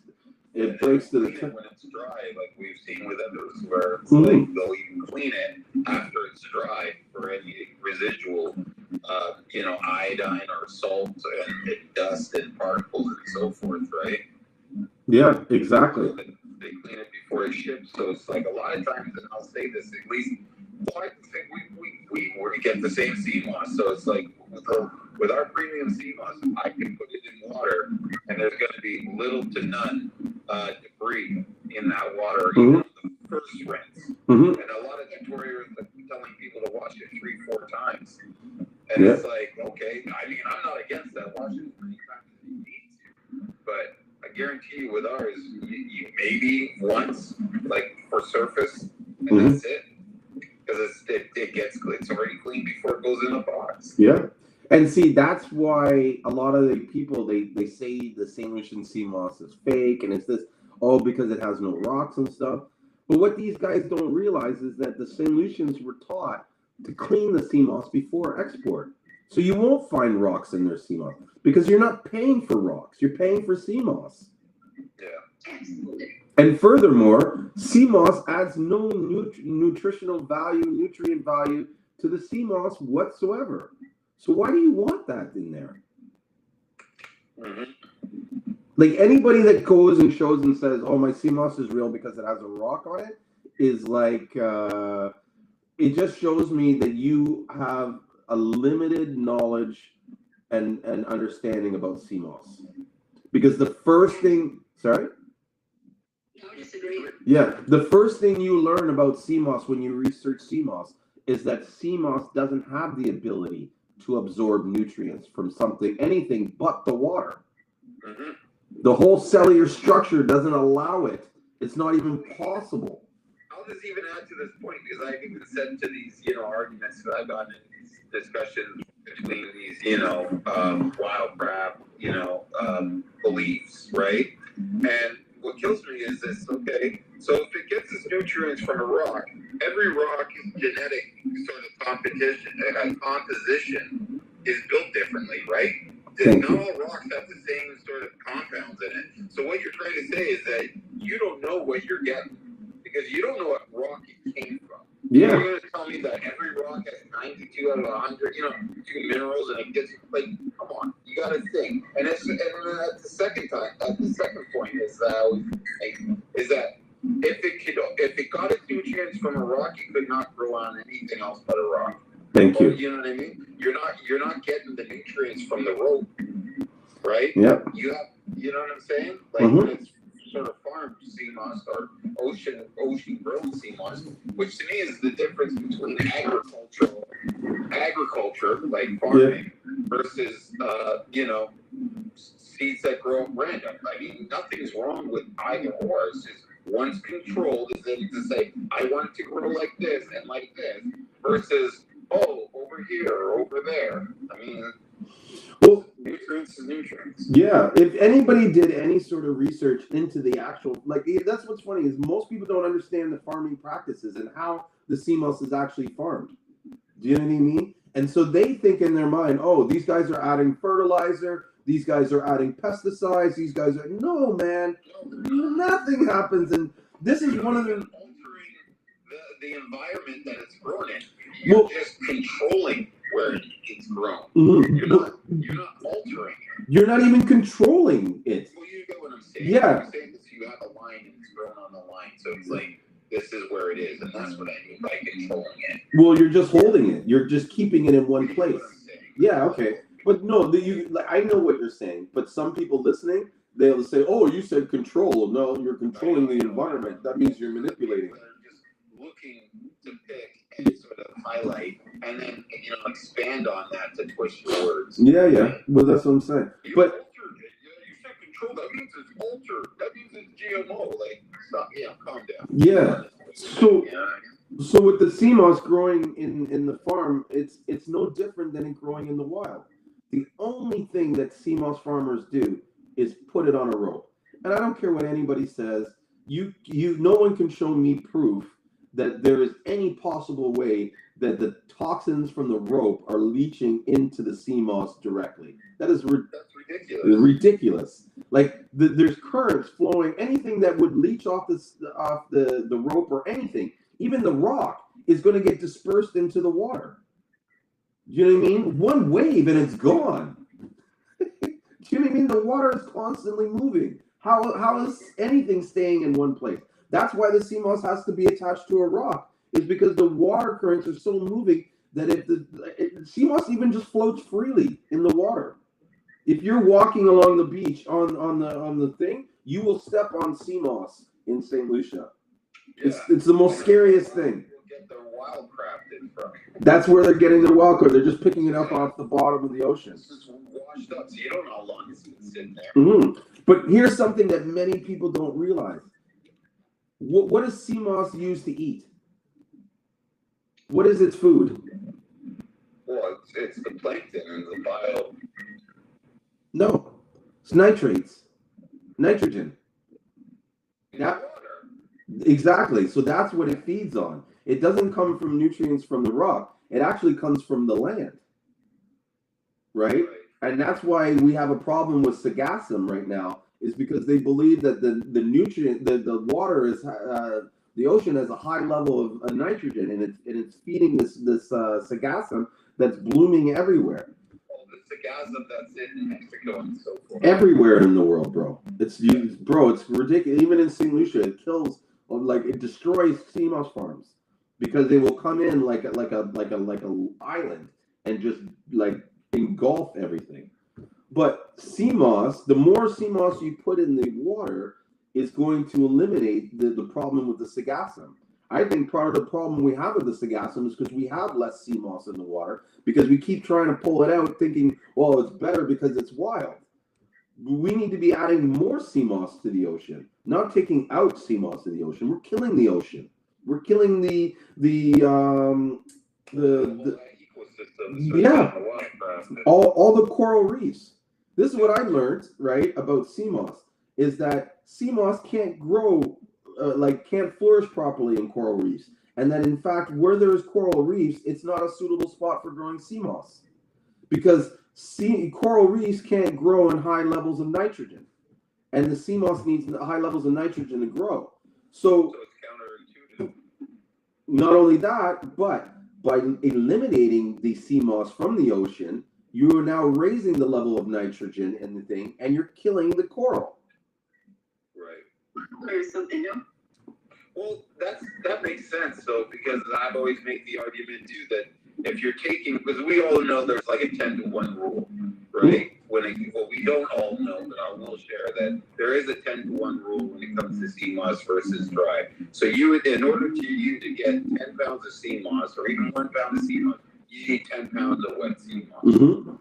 It breaks to the when it's dry, like we've seen with others, where it's like they'll even clean it after it's dry for any residual, iodine or salt and dust and particles and so forth, right? Yeah, exactly. So they clean it before it ships, so it's like a lot of times, and I'll say this at least. Well, I think we get the same Seamoss, so it's like with our premium Seamoss, I can put it in water, and there's going to be little to none debris in that water, even on the first rinse. And a lot of tutorials are telling people to wash it 3-4 times, and it's like, okay, I mean, I'm not against that. Wash it as many times as you need to, but I guarantee you, with ours, you maybe once, like for surface, and that's it. Because it gets clean. It's already clean before it goes in a box. Yeah. And see, that's why a lot of the people, they say the St. Lucian Seamoss is fake, and it's this, because it has no rocks and stuff. But what these guys don't realize is that the St. Lucians were taught to clean the Seamoss before export. So you won't find rocks in their Seamoss, because you're not paying for rocks. You're paying for Seamoss. Yeah. And furthermore, Seamoss adds no nutritional value, nutrient value to the Seamoss whatsoever. So why do you want that in there? Like anybody that goes and shows and says, "Oh, my Seamoss is real because it has a rock on it," is like it just shows me that you have a limited knowledge and understanding about Seamoss. Because the first thing, sorry. Yeah, the first thing you learn about Seamoss when you research Seamoss is that Seamoss doesn't have the ability to absorb nutrients from anything but the water. The whole cellular structure doesn't allow it. It's not even possible. I'll just even add to this point, because I've even said to these, arguments that I've gotten in these discussions between these, wildcraft, beliefs, right? And what kills me is this, okay, so if it gets its nutrients from a rock, every rock is genetic sort of composition is built differently, right? Not all rocks have the same sort of compounds in it. So what you're trying to say is that you don't know what you're getting, because you don't know what rock it came from. Yeah. You're going to tell me that every rock has 92 out of 100, 2 minerals, and it gets, like, come on, you got to think. And then at the second point is that if it got its nutrients from a rock, it could not grow on anything else but a rock. Thank you. You know what I mean? You're not getting the nutrients from the rope, right? Yep. You know what I'm saying? Like when it's sort of farmed Seamoss or ocean grown Seamoss, which to me is the difference between agriculture like farming versus seeds that grow at random. I mean, nothing's wrong with either or. It's just one's controlled is to say, I want it to grow like this and like this, versus over here or over there. I mean, nutrients is nutrients. Yeah, if anybody did any sort of research into the actual, that's what's funny is most people don't understand the farming practices and how the Seamoss is actually farmed. Do you know what I mean? And so they think in their mind, these guys are adding fertilizer, these guys are adding pesticides, these guys are, no, man, nothing happens. And this is one of the... altering the environment that it's grown in. You're just controlling where it's grown. You're not altering it. You're not even controlling it. Well, you get what I'm saying. Yeah. I'm saying this, you have a line and it's grown on the line. So it's like, this is where it is. And that's what I mean by controlling it. Well, you're just holding it. You're just keeping it in one place. Yeah, okay. But no, I know what you're saying, but some people listening, they'll say, "Oh, you said control." No, you're controlling the environment. That means you're manipulating. They're just looking to pick and sort of highlight, and then expand on that to twist your words. Yeah. Well, that's what I'm saying. But You said control. That means it's altered. That means it's GMO. Like, stop. Yeah, calm down. yeah. So with the Seamoss growing in the farm, it's no different than it growing in the wild. The only thing that Seamoss farmers do is put it on a rope. And I don't care what anybody says. No one can show me proof that there is any possible way that the toxins from the rope are leaching into the Seamoss directly. That's ridiculous. Ridiculous. Like there's currents flowing. Anything that would leach off the rope or anything, even the rock, is going to get dispersed into the water. Do you know what I mean? One wave and it's gone. Do you know what I mean? The water is constantly moving. How is anything staying in one place? That's why the Seamoss has to be attached to a rock. Is because the water currents are so moving that Seamoss even just floats freely in the water. If you're walking along the beach on the thing, you will step on Seamoss in St. Lucia. Yeah. It's the most scariest thing. Get their wild crafted from. That's where they're getting their wild card. They're just picking it up off the bottom of the ocean. It's just washed up, so you don't know how long it's been sitting there. Mm-hmm. But here's something that many people don't realize. What does Seamoss use to eat? What is its food? Well, it's the plankton and the bio. No, it's nitrates, nitrogen. Yeah, exactly. So that's what it feeds on. It doesn't come from nutrients from the rock. It actually comes from the land, right? And that's why we have a problem with Sargassum right now, is because they believe that the nutrient, the water is, the ocean has a high level of nitrogen, and it's feeding this Sargassum that's blooming everywhere. Well, the Sargassum that's in Mexico and so forth. Everywhere in the world, bro. It's ridiculous. Even in St. Lucia, it kills, it destroys Seamoss farms because they will come in like a island and just engulf everything. But Seamoss, the more Seamoss you put in the water, is going to eliminate the problem with the Sargassum. I think part of the problem we have with the Sargassum is because we have less Seamoss in the water, because we keep trying to pull it out thinking, well, it's better because it's wild. We need to be adding more Seamoss to the ocean, not taking out Seamoss to the ocean. We're killing the ocean. We're killing the yeah, all the coral reefs. This is what I learned, right, about Seamoss, is that Seamoss can't grow, can't flourish properly in coral reefs. And that, in fact, where there's coral reefs, it's not a suitable spot for growing Seamoss. Because coral reefs can't grow in high levels of nitrogen. And the Seamoss needs high levels of nitrogen to grow. So it's counterintuitive. Not only that, but by eliminating the Seamoss from the ocean, you are now raising the level of nitrogen in the thing, and you're killing the coral. Right. There's something new. Well, that makes sense, though, because I've always made the argument too that if you're taking, because we all know there's like a 10-to-1 rule, right? Well, we don't all know, but I will share that there is a 10-to-1 rule when it comes to Seamoss versus dry. So in order to get 10 pounds of Seamoss, or even 1 pound of Seamoss, you need 10 pounds of wet Seamoss. Mm-hmm.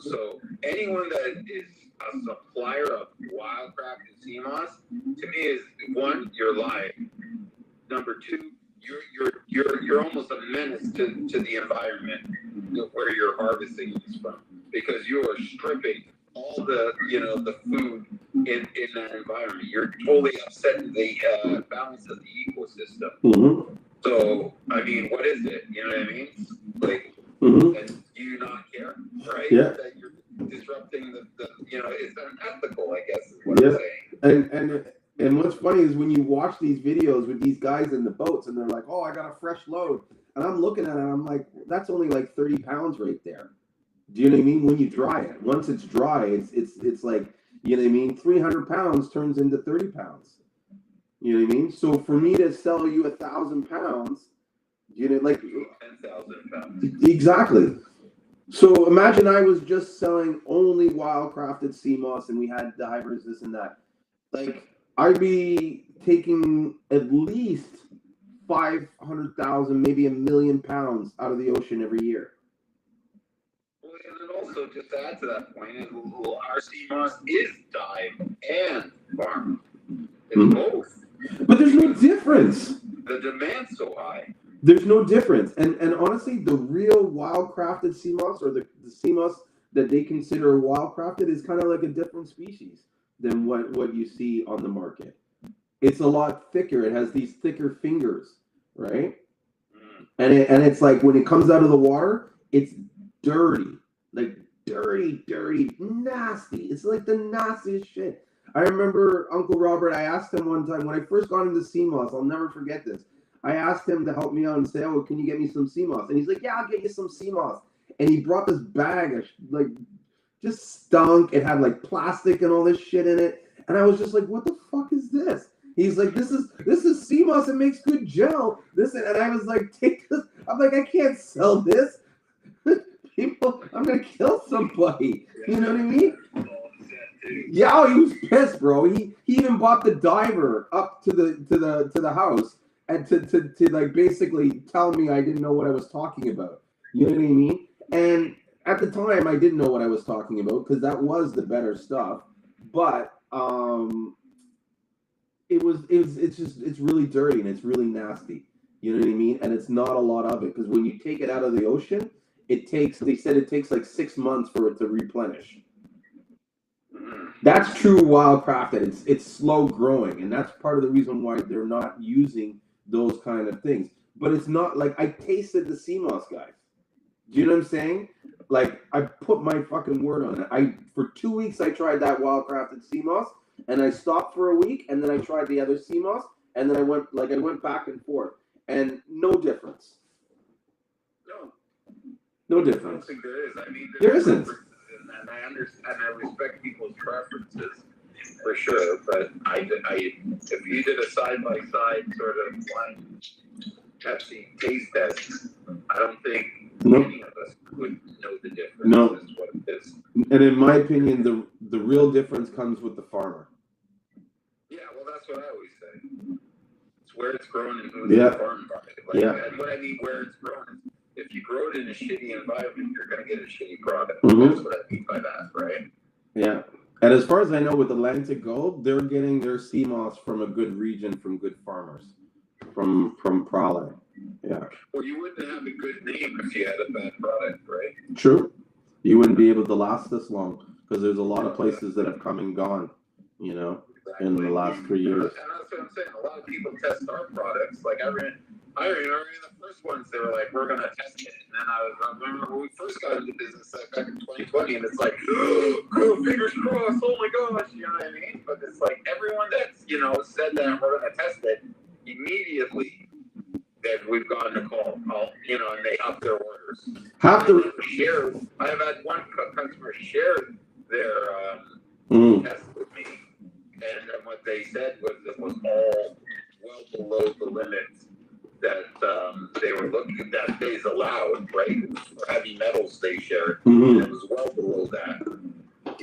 So anyone that is a supplier of wild-crafted Seamoss, to me, is one, you're lying. Number two, you're almost a menace to the environment where you're harvesting this from, because you are stripping all the the food in that environment. You're totally upsetting the balance of the ecosystem. Mm-hmm. So I mean, what is it? You know what I mean? Like, mm-hmm. And do you not care, right? Yeah. That you're disrupting the it's unethical, I guess, is what I'm saying. And what's funny is when you watch these videos with these guys in the boats, and they're like, "Oh, I got a fresh load," and I'm looking at it, and I'm like, "That's only like 30 pounds right there." Do you know what I mean? When you dry it, once it's dry, it's like, you know what I mean? 300 pounds turns into 30 pounds. You know what I mean? So for me to sell you 1,000 pounds, 10,000 pounds. Exactly. So imagine I was just selling only wild crafted Seamoss and we had divers, this and that. Like I'd be taking at least 500,000, maybe 1,000,000 pounds out of the ocean every year. Well, and then also, just to add to that point, our Seamoss is dive and farm. It's both. But there's no difference. The demand's so high. There's no difference. And honestly, the real wild crafted Seamoss or the Seamoss that they consider wild crafted is kind of like a different species than what you see on the market. It's a lot thicker. It has these thicker fingers, right? And it's like when it comes out of the water, it's dirty, like dirty, nasty. It's like the nastiest shit. I remember Uncle Robert. I asked him one time when I first got into Seamoss. I'll never forget this. I asked him to help me out and say, "Oh, can you get me some Seamoss?" And he's like, "Yeah, I'll get you some Seamoss." And he brought this bag of like just stunk. It had like plastic and all this shit in it. And I was just like, "What the fuck is this?" He's like, this is Seamoss. It makes good gel. This and I was like, take this. I'm like, I can't sell this. People, I'm gonna kill somebody. You know what I mean? Yeah, oh, he was pissed, bro. He even bought the diver up to the house and to like basically tell me I didn't know what I was talking about. You know what I mean? And at the time, I didn't know what I was talking about because that was the better stuff. But it's really dirty and it's really nasty. You know what I mean? And it's not a lot of it because when you take it out of the ocean, they said it takes like 6 months for it to replenish. That's true wild crafted. It's slow growing, and that's part of the reason why they're not using those kind of things. But it's not like I tasted the Seamoss, guys. Do you know what I'm saying? Like I put my fucking word on it. For 2 weeks I tried that wild crafted Seamoss, and I stopped for a week, and then I tried the other Seamoss, and then I went back and forth, and no difference. No difference. I don't think there is. I mean, there isn't. And I understand. I respect people's preferences for sure. But if you did a side by side sort of blind Pepsi taste test, I don't think any of us would know the difference. No. Is what it is. And in my opinion, the real difference comes with the farmer. Yeah, well, that's what I always say. It's where it's grown and who's the farm by. And what I mean where it's grown is if you grow it in a shitty environment, you're going to get a shitty product. Mm-hmm. That's what I mean by that, right? Yeah. And as far as I know, with Atlantic Gold, they're getting their Seamoss from a good region, from good farmers, from Prowler. Yeah. Well, you wouldn't have a good name if you had a bad product, right? True. You wouldn't be able to last this long because there's a lot of places that have come and gone, you know, in the last 3 years. And that's what I'm saying. A lot of people test our products. Like I remember the first ones, they were like, we're going to test it. And then I remember when we first got into business back in 2020, and it's like, oh, fingers crossed, oh my gosh, you know what I mean? But it's like everyone that's, said that we're going to test it, immediately that we've gotten a call, and they up their orders. I have had one customer share their test with me, and what they said was it was all well below the limits that they were looking at, that days allowed, right? For heavy metals they shared. Mm-hmm. It was well below that, But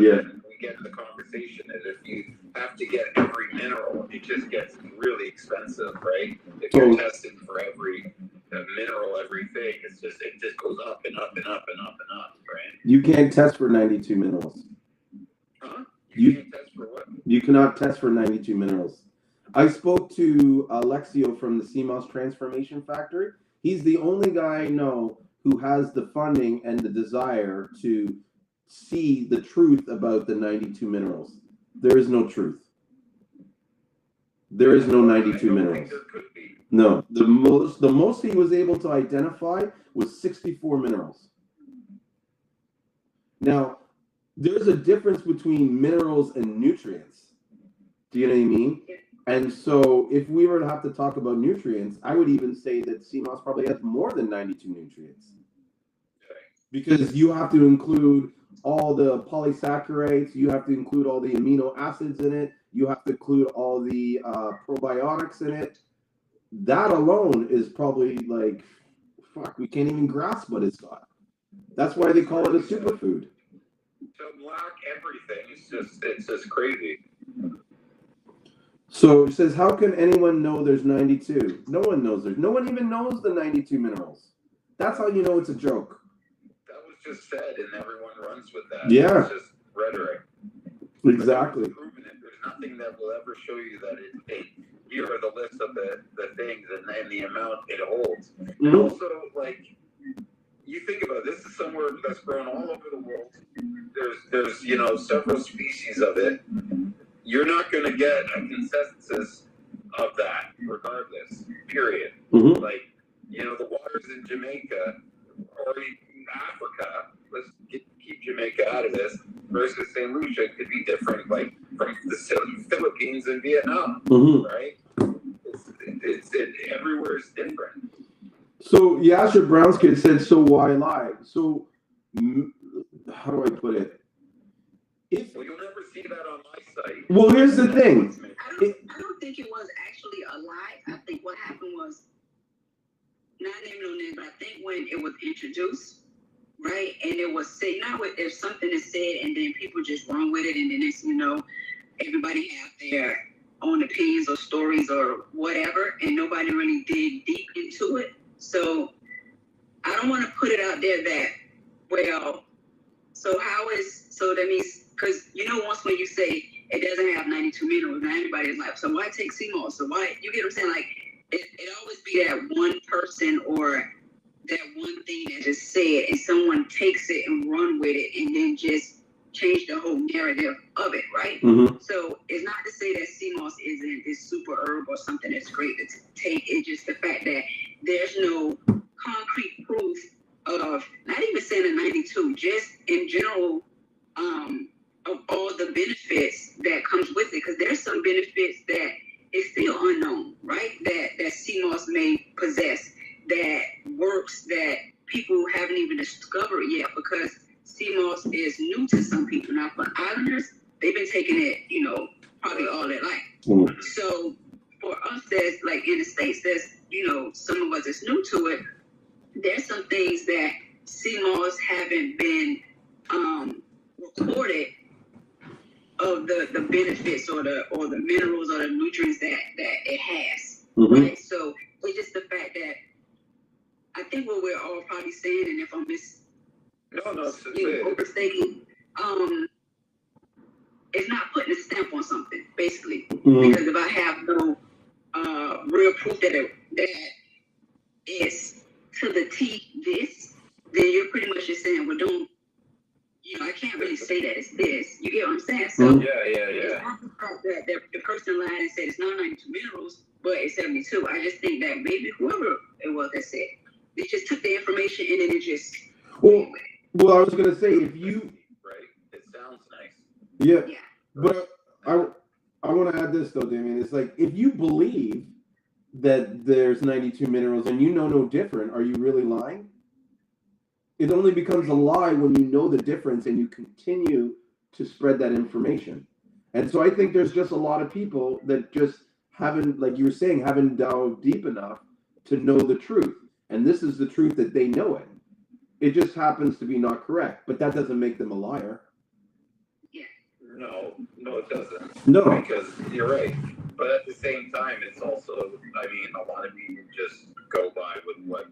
then we get in the conversation that if you have to get every mineral, it just gets really expensive, right? If you're testing for every mineral, everything, it just goes up and up and up and up and up, right? You can't test for 92 minerals. Huh? You can't test for what? You cannot test for 92 minerals. I spoke to Alexio from the Seamoss Transformation Factory. He's the only guy I know who has the funding and the desire to see the truth about the 92 minerals. There is no truth. There is no 92 minerals. There could be. No. The most he was able to identify was 64 minerals. Now, there's a difference between minerals and nutrients. Do you know what I mean? And so if we were to have to talk about nutrients, I would even say that Seamoss probably has more than 92 nutrients. Because you have to include all the polysaccharides, you have to include all the amino acids in it, you have to include all the probiotics in it. That alone is probably like, we can't even grasp what it's got. That's why they call it a superfood. To lack everything, it's just crazy. So it says, how can anyone know there's 92? No one knows there's. No one even knows the 92 minerals. That's how you know it's a joke. That was just said, and everyone runs with that. Yeah. It's just rhetoric. Exactly. Proven it. There's nothing that will ever show you that here are the list of the things and the amount it holds. Mm-hmm. And also, like, you think about it, this is somewhere that's grown all over the world. There's several species of it. You're not going to get a consensus of that, regardless. Period. Mm-hmm. Like, the waters in Jamaica or in Africa. Let's keep Jamaica out of this. Versus St. Lucia could be different, like from the Philippines and Vietnam, mm-hmm. right? It's everywhere is different. So Yasha Brown's kid said, "So why lie?" So how do I put it? Well, you'll never see that on my site. Well, here's the thing. I don't think it was actually a lie. I think what happened was, not naming no names, but I think when it was introduced, right, and it was said, if something is said and then people just run with it, and then next thing you know, everybody have their own opinions or stories or whatever, and nobody really dig deep into it. So I don't want to put it out there that, well, so that means, because once when you say it doesn't have 92 minerals, now everybody's like, so why take Seamoss? So why, you get what I'm saying? Like, it always be that one person or that one thing that is said, and someone takes it and run with it, and then just change the whole narrative of it, right? Mm-hmm. So it's not to say that Seamoss isn't this super herb or something that's great to take. It's just the fact that there's no concrete proof of, not even saying a 92, just in general, of all the benefits that comes with it, because there's some benefits that is still unknown, right? That Seamoss may possess, that works, that people haven't even discovered yet, because Seamoss is new to some people. Now, for islanders, they've been taking it, probably all their life. Mm-hmm. So for us, that's like in the States, there's, some of us that's new to it, there's some things that Seamoss haven't been recorded of the benefits or the minerals or the nutrients that it has, mm-hmm. right? So it's just the fact that I think what we're all probably saying, and if I'm overstating, it's not putting a stamp on something, basically. Mm-hmm. Because if I have no real proof that it's to the T this, then you're pretty much just saying, well, don't, I can't really say that it's this. You get what I'm saying? So yeah. It's not the fact that the person lied and said it's not 92 minerals, but it's 72. I just think that maybe whoever it was that said, they just took the information and then it just. Well, I was gonna say, if you. Right. It sounds nice. Yeah. But I want to add this though, Damien. It's like, if you believe that there's 92 minerals and you know no different, are you really lying? It only becomes a lie when you know the difference and you continue to spread that information. And so I think there's just a lot of people that just haven't, like you were saying, haven't delved deep enough to know the truth. And this is the truth that they know it. It just happens to be not correct, but that doesn't make them a liar. Yeah. No, it doesn't. No. Because you're right. But at the same time, it's also, a lot of people just go by with what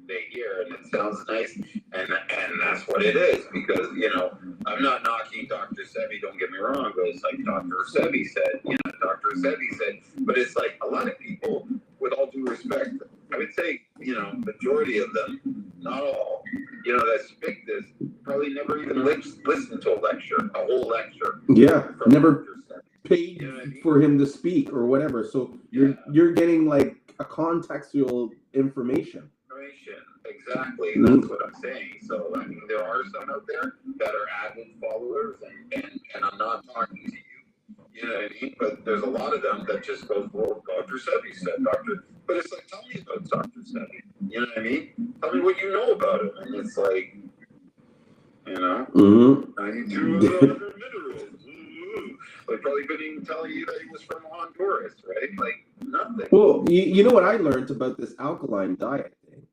they hear, and it sounds nice, and that's what it is, because, I'm not knocking Dr. Sebi, don't get me wrong, but it's like Dr. Sebi said, but it's like a lot of people, with all due respect, I would say, majority of them, not all, that speak this, probably never even listened to a whole lecture. Yeah, never paid for him to speak or whatever, so you're getting like a contextual information. Exactly, that's what I'm saying. So, there are some out there that are avid followers, and I'm not talking to you, you know what I mean? But there's a lot of them that just go, well, Dr. Sebi said, but it's like, tell me about Dr. Sebi, you know what I mean? Tell me what you know about him, and it's like, mm-hmm. 92 minerals. Like, probably couldn't even tell you that he was from Honduras, right? Like, nothing. Well, you know what I learned about this alkaline diet thing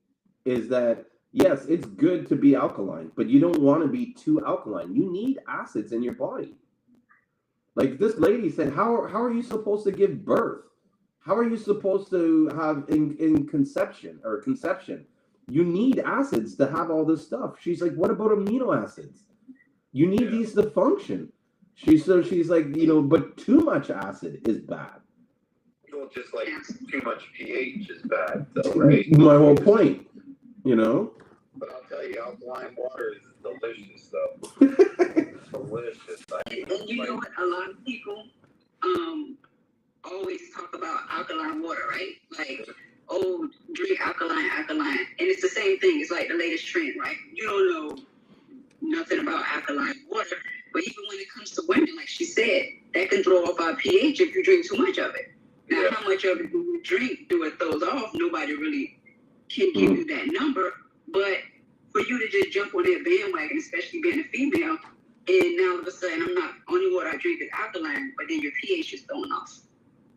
is that Yes, it's good to be alkaline, but you don't want to be too alkaline. You need acids in your body. Like this lady said, how are you supposed to give birth? How are you supposed to have in conception or conception? You need acids to have all this stuff. She's like, what about amino acids? You need Yeah. these to function. She's like, but too much acid is bad. Well, just like too much pH is bad, though, right? My whole point, you know. But I'll tell you, alkaline water is delicious, though. Delicious. And you know what? A lot of people always talk about alkaline water, right? Like, oh, drink alkaline. And it's the same thing. It's like the latest trend, right? You don't know nothing about alkaline water, but even when it comes to women, like she said, that can throw off our pH if you drink too much of it. Now, Yeah. how much of it you drink do it throws off? Nobody really can give you that number. But for you to just jump on that bandwagon, especially being a female, and now all of a sudden, I'm not only water I drink is alkaline, but then your pH is thrown off.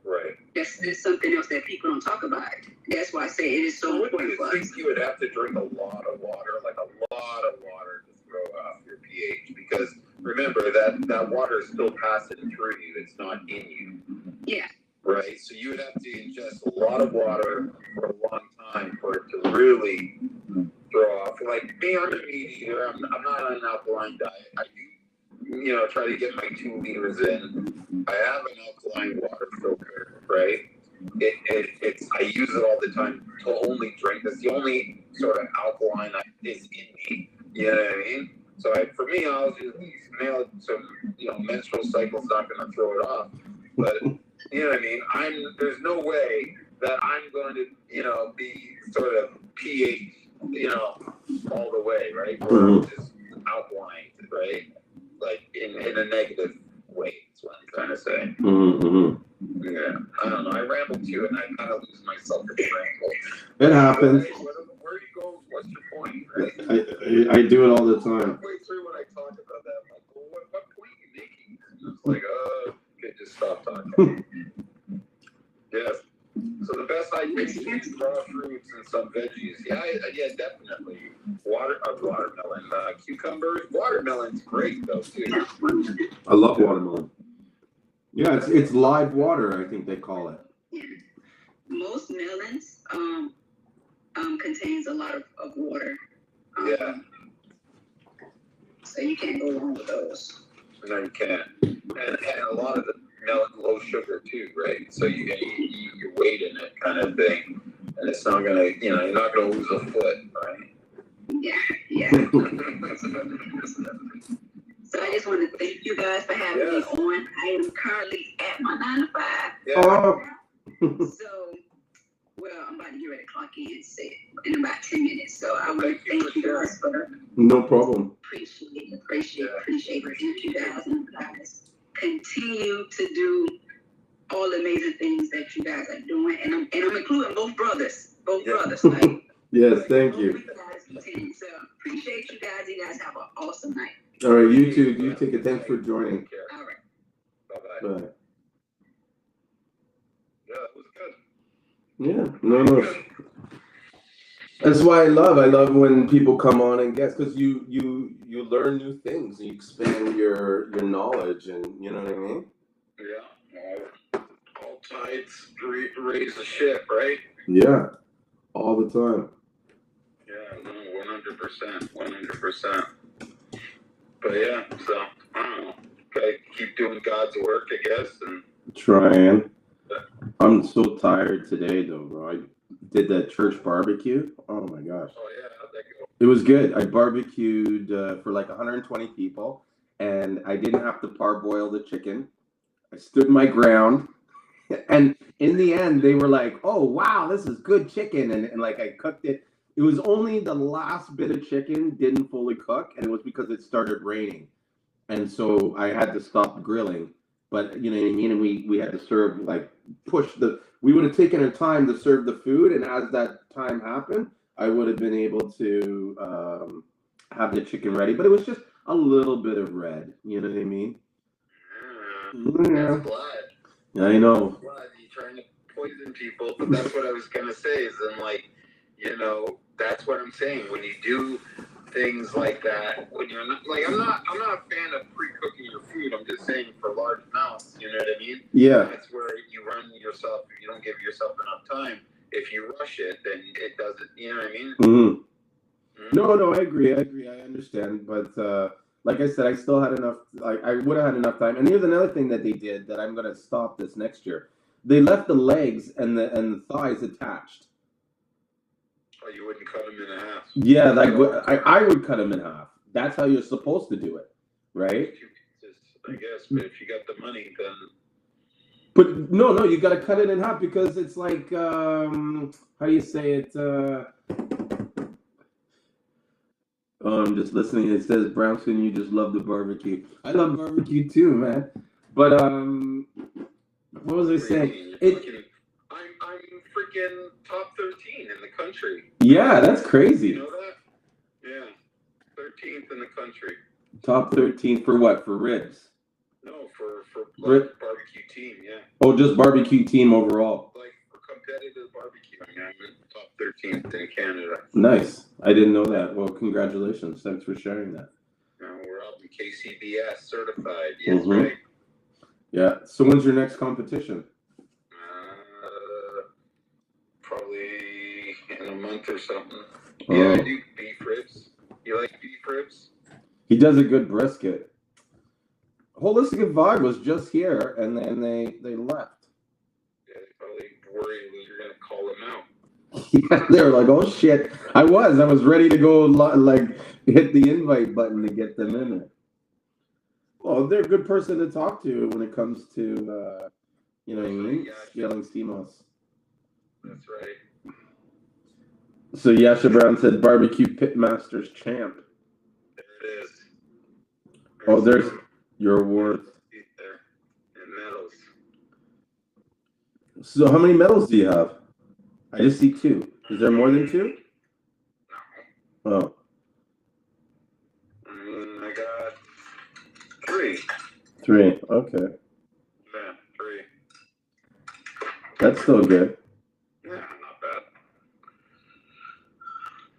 Right. That's something else that people don't talk about. That's why I say it is so Wouldn't important you for think us. you would have to drink a lot of water, like a lot of water to throw off your pH? Because remember that water is still passing through you. It's not in you. Yeah. Right? So you would have to ingest a lot of water for a long time for it to really throw off. Like me, I'm a meat eater. I'm not on an alkaline diet. I do, try to get my 2 liters in. I have an alkaline water filter, right? It's I use it all the time to only drink. That's the only sort of alkaline that is in me. You know what I mean? So for me, I'll just male. So menstrual cycle's not going to throw it off. But you know what I mean? There's no way that I'm going to be sort of pH all the way, right? Where I'm just alkaline, right? Like in a negative way. That's what I'm trying to say. Mm-hmm. Yeah, I don't know. I ramble too, and I kind of lose myself in the ramble. It happens. Where do you go? What's your point? Right? I do it all the time. Halfway through when I talk about that, I'm like, well, what point are you making? And it's like, okay, just stop talking. Yes. So the best hydration is raw fruits and some veggies. Yeah, definitely. Watermelon, cucumbers. Watermelon's great though too. I love watermelon. Yeah, it's live water, I think they call it. Yeah. Most melons contains a lot of water. Yeah. So you can't go wrong with those. No, you can't. And a lot of the melon low sugar too, right? So you eat your weight in it, kind of thing, and it's not gonna, you're not gonna lose a foot, right? Yeah. So I just want to thank you guys for having me on. I am currently at my 9 to 5. Yeah. So, I'm about to get ready to clock in about 10 minutes. So I want to thank you guys for. No problem. Appreciate it. Thank you guys, and guys continue to do all the amazing things that you guys are doing, and I'm including both brothers. Like, yes, thank you. So appreciate you guys. You guys have an awesome night. All right, you too. You take it. Thanks for joining. All right. Bye-bye. Bye. Yeah, that was good. Yeah, no. That's why I love when people come on and guest, because you learn new things, you expand your knowledge, and you know what I mean. Yeah, all tides raise a ship, right? Yeah, all the time. Yeah, no, 100%. But yeah, so I don't know. Gotta keep doing God's work, I guess, and trying. I'm so tired today, though, bro. I did that church barbecue. Oh my gosh. Oh yeah, how'd that go? It was good. I barbecued for like 120 people, and I didn't have to parboil the chicken. I stood my ground, and in the end, they were like, "Oh wow, this is good chicken," and like I cooked it. It was only the last bit of chicken didn't fully cook, and it was because it started raining, and so I had to stop grilling. But you know what I mean? And we had to serve, like, we would have taken our time to serve the food, and as that time happened, I would have been able to have the chicken ready. But it was just a little bit of red, you know what I mean? Yeah. I'm glad. I know. I'm glad you're trying to poison people, but that's what I was gonna say. Is then like, You know, that's what I'm saying. When you do things like that, when you're not like I'm not a fan of pre-cooking your food. I'm just saying for large amounts. You know what I mean? Yeah. That's where you run yourself. If you don't give yourself enough time, if you rush it, then it doesn't. You know what I mean? Mm-hmm. No, I agree. I understand. But like I said, I still had enough. I would have had enough time. And here's another thing that they did that I'm going to stop this next year. They left the legs and the thighs attached. Oh, you wouldn't cut them in half. Yeah, like I would cut them in half. That's how you're supposed to do it, right? 2 pieces, I guess. But if you got the money, then. But no, you got to cut it in half because it's like how do you say it? Oh, I'm just listening. It says, Brownson, you just love the barbecue. I love barbecue too, man. But what was I saying? I'm freaking top 13 in the country. Yeah, that's crazy. You know that? Yeah, 13th in the country. Top 13 for what? For ribs? No, for barbecue team. Yeah. Oh, just barbecue team overall. Like for competitive barbecue. I mean, I'm in top 13th in Canada. Nice. I didn't know that. Well, congratulations. Thanks for sharing that. We're up in KCBS certified. Yes, right. Yeah. So when's your next competition? Probably in a month or something. Yeah, I do beef ribs. You like beef ribs? He does a good brisket. Holistic Vibe was just here, and then they left. Yeah, they probably worried that you're going to call them out. Yeah, they were like, oh shit. I was ready to go like hit the invite button to get them in there. Well, they're a good person to talk to when it comes to you know what I mean? Scaling Seamoss. That's right. So Yasha Brown said barbecue pitmasters champ. There it is. There's your award. There. And medals. So how many medals do you have? I just see 2. Is there more than 2? No. Oh. I got 3. 3. Okay. Yeah, 3. That's still good. Yeah, not bad.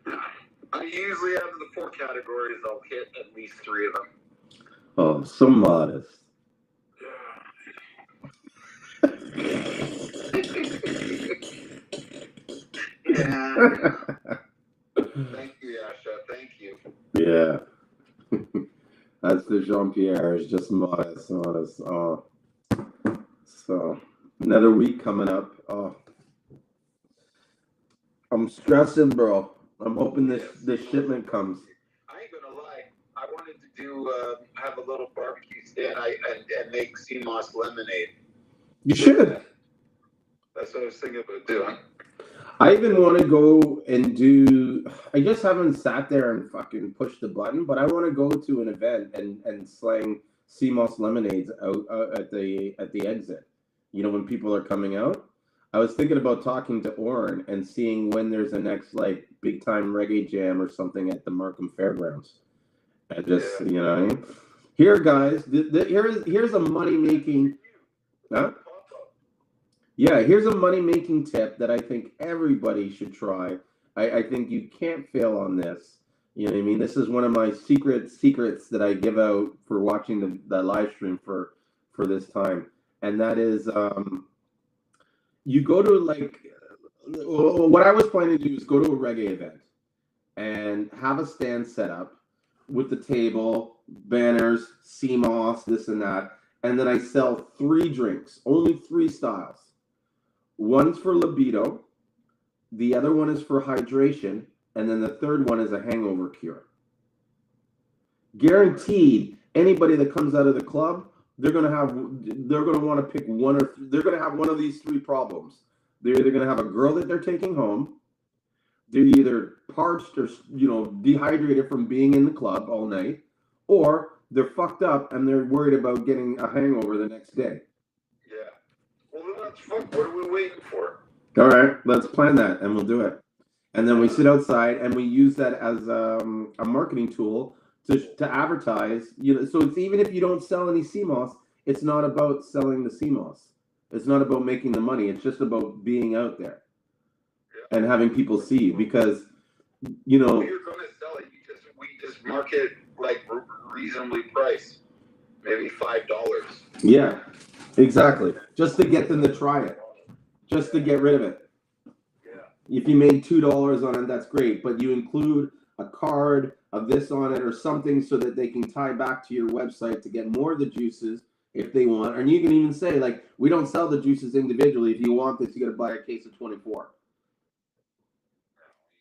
Yeah. I usually out of the 4 categories, I'll hit at least 3 of them. Oh, so modest. Yeah. Thank you, Yasha. Thank you. Yeah. That's the Jean-Pierre. It's just modest. Oh. So, another week coming up. Oh. I'm stressing, bro. I'm hoping this shipment comes. I ain't gonna lie. I wanted to do have a little barbecue stand and make Seamoss lemonade. You should. That's what I was thinking about doing. I even want to go and do. I just haven't sat there and fucking pushed the button, but I want to go to an event and slang Seamoss lemonades out at the exit. You know, when people are coming out. I was thinking about talking to Oren and seeing when there's a next like big time reggae jam or something at the Markham Fairgrounds. And just you know what I mean? Here, guys, here's a money making. Huh? Yeah, here's a money-making tip that I think everybody should try. I think you can't fail on this. You know what I mean? This is one of my secrets that I give out for watching the live stream for this time. And that is you go to like what I was planning to do is go to a reggae event and have a stand set up with the table, banners, Seamoss, this and that. And then I sell 3 drinks, only 3 styles. One's for libido, the other one is for hydration, and then the third one is a hangover cure. Guaranteed, anybody that comes out of the club, they're gonna want to pick one or they're gonna have one of these 3 problems. They're either gonna have a girl that they're taking home, they're either parched or dehydrated from being in the club all night, or they're fucked up and they're worried about getting a hangover the next day. Yeah. Well, then that's fun. What are we waiting for? All right, let's plan that and we'll do it. And then we sit outside and we use that as a marketing tool to advertise. So it's even if you don't sell any Seamoss, it's not about selling the Seamoss. It's not about making the money. It's just about being out there. and having people see, because you know. If you're going to sell it, we just market like reasonably priced, maybe $5. Yeah, exactly. Just to get them to try it, just to get rid of it. Yeah. If you made $2 on it, that's great, but you include a card of this on it or something so that they can tie back to your website to get more of the juices if they want. And you can even say, like, we don't sell the juices individually. If you want this, you got to buy a case of 24.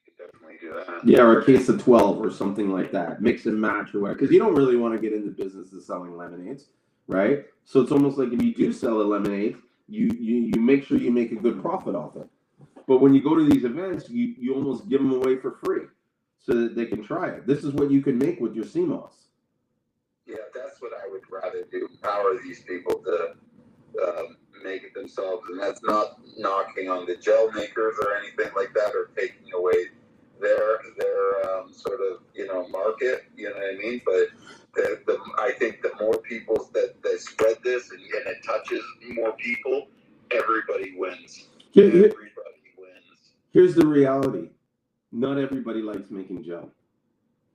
You could definitely do that. Yeah, or a case of 12 or something like that. Mix and match or whatever. Because you don't really want to get into business of selling lemonades, right? So it's almost like if you do sell a lemonade, you make sure you make a good profit off it. But when you go to these events, you almost give them away for free so that they can try it. This is what you can make with your Seamoss. Yeah, that's what I would rather do. Power these people to make it themselves, and that's not knocking on the gel makers or anything like that, or taking away their sort of market. You know what I mean? But I think the more people that spread this and it touches more people, everybody wins. Everybody wins. Here's the reality: not everybody likes making gel.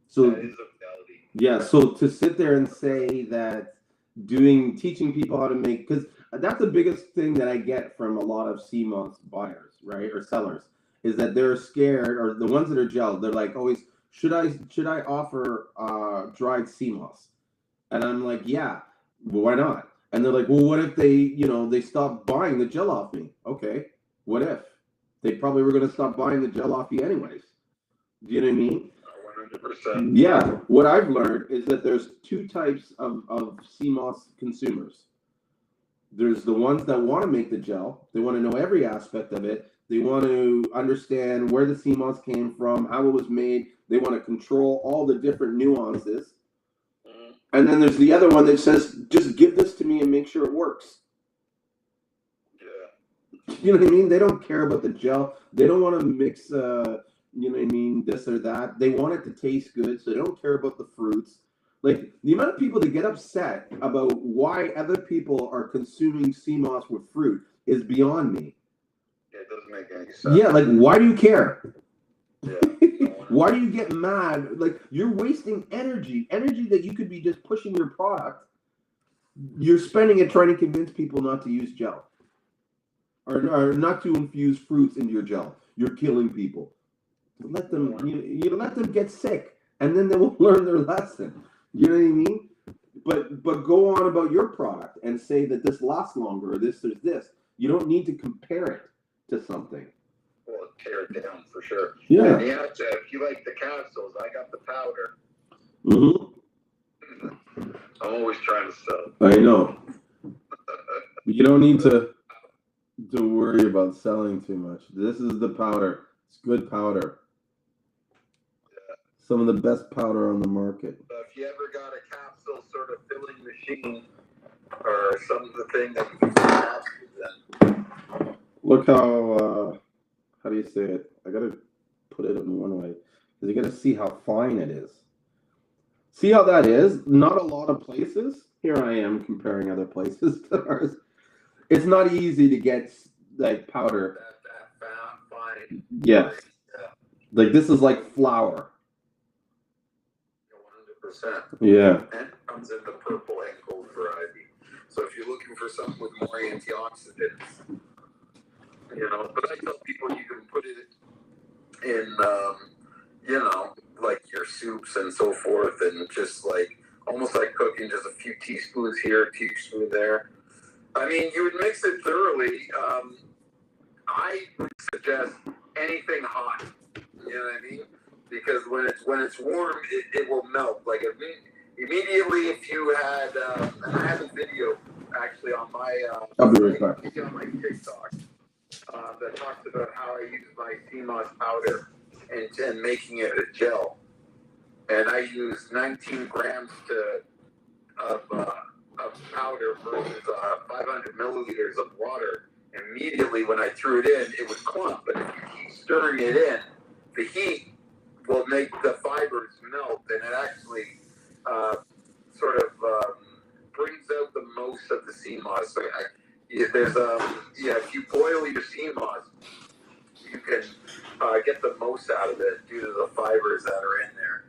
So that is a reality. Yeah, so to sit there and say that teaching people how to make, because that's the biggest thing that I get from a lot of Seamoss buyers, right, or sellers, is that they're scared, or the ones that are gel, they're like always, should I offer dried Seamoss? And I'm like, yeah, well, why not? And they're like, well, what if they stop buying the gel off me? Okay, what if? They probably were going to stop buying the gel off you anyways. Do you know what I mean? 100%. Yeah, what I've learned is that there's two types of Seamoss consumers. There's the ones that want to make the gel. They want to know every aspect of it. They want to understand where the Seamoss came from, how it was made. They want to control all the different nuances. And then there's the other one that says, just give this to me and make sure it works. Yeah. You know what I mean? They don't care about the gel. They don't want to mix this or that. They want it to taste good, so they don't care about the fruits. Like, the amount of people that get upset about why other people are consuming Seamoss with fruit is beyond me. It doesn't make any sense. Yeah, like, why do you care? Yeah. Why do you get mad? Like, you're wasting energy that you could be just pushing your product. You're spending it trying to convince people not to use gel. Or not to infuse fruits into your gel. You're killing people. Let them, let them get sick, and then they will learn their lesson. You know what I mean? But go on about your product and say that this lasts longer, or this. You don't need to compare it to something. Well, tear it down for sure. Yeah. And if you like the capsules, I got the powder. Mm-hmm. I'm always trying to sell. I know. You don't need to worry about selling too much. This is the powder. It's good powder. Some of the best powder on the market. So if you ever got a capsule sort of filling machine or something that you can capsule, look how do you say it? I gotta put it in one way because you gotta see how fine it is. See how that is? Not a lot of places. Here I am comparing other places to ours. It's not easy to get like powder. That fine. Yes. Yeah. Like this is like flour. 100%. Yeah. And it comes in the purple and gold variety. So if you're looking for something with more antioxidants, but I tell people you can put it in, like your soups and so forth, and just like almost like cooking, just a few teaspoons here, a teaspoon there. I mean, you would mix it thoroughly. I would suggest anything hot. You know what I mean? Because when it's warm, it will melt. Like immediately, if you had, and I have a video actually on my I'll be right back. on my TikTok that talks about how I use my Seamoss powder and making it a gel. And I use 19 grams of powder versus 500 milliliters of water. Immediately when I threw it in, it would clump. But if you keep stirring it in, the heat will make the fibers melt, and it actually brings out the most of the Seamoss. So if you boil your Seamoss, you can get the most out of it due to the fibers that are in there.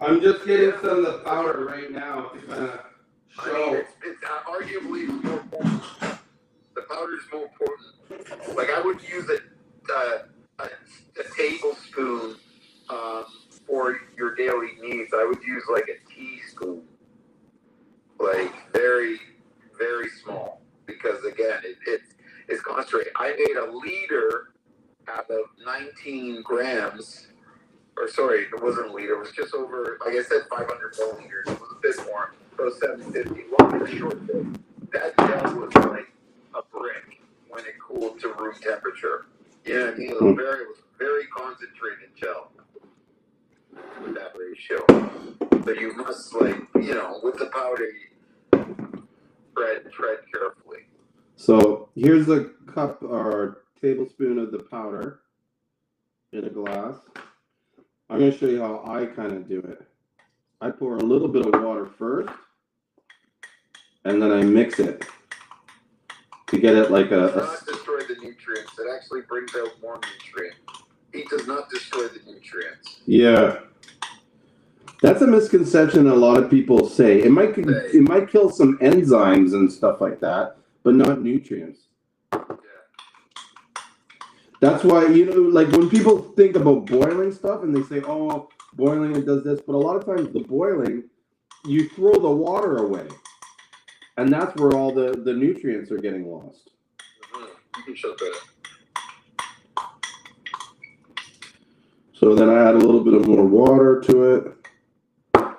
I'm just getting some of the powder right now to kind of show. I mean, it's arguably more potent. The powder's more potent. Like I would use a tablespoon for your daily needs. I would use like a teaspoon, like very, very small, because again, it's concentrated. I made a liter out of 19 grams. Or sorry, it wasn't a liter. It was just over, like I said, 500 milliliters. It was a bit more. It was 750. Long and short thing. That gel was like a brick when it cooled to room temperature. Yeah, I mean, it was very concentrated gel with that ratio. But you must, like, with the powder, tread carefully. So here's a cup or tablespoon of the powder in a glass. I'm going to show you how I kind of do it. I pour a little bit of water first, and then I mix it to get it like It does not destroy the nutrients. It actually brings out more nutrients. Heat does not destroy the nutrients. Yeah. That's a misconception a lot of people say. It might kill some enzymes and stuff like that, but not nutrients. That's why, like when people think about boiling stuff and they say, oh, boiling it does this, but a lot of times the boiling, you throw the water away. And that's where all the nutrients are getting lost. You can shut that. So then I add a little bit of more water to it. But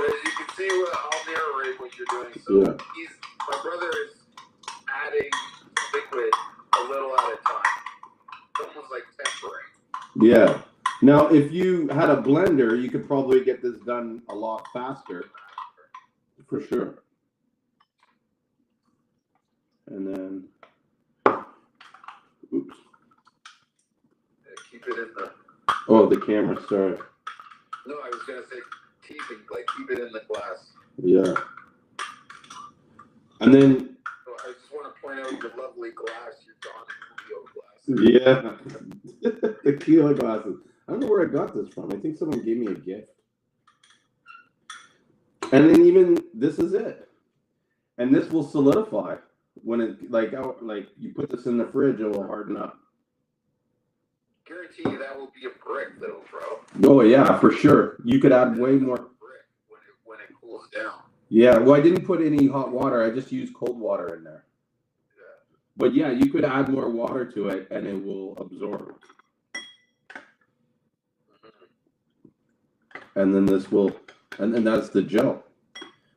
as you can see, I'll narrate what you're doing. So yeah. My brother is adding liquid a little at a time. It's almost like tempering. Yeah. Now, if you had a blender, you could probably get this done a lot faster. For sure. And then, oops. Keep it in the. Oh, the camera, sorry. No, I was going to say keep it in the glass. Yeah. And then. So I just want to point out your lovely glass, your Don Julio glasses. Yeah. The Kilo glasses. I don't know where I got this from. I think someone gave me a gift. And then even, this is it. And this will solidify. When it, like you put this in the fridge, it will harden up. Guarantee you that will be a brick, though, bro. Oh yeah, for sure. You could add way more. Brick when it cools down. Yeah, well, I didn't put any hot water. I just used cold water in there. Yeah. But yeah, you could add more water to it, and it will absorb. And then this will, and then that's the gel.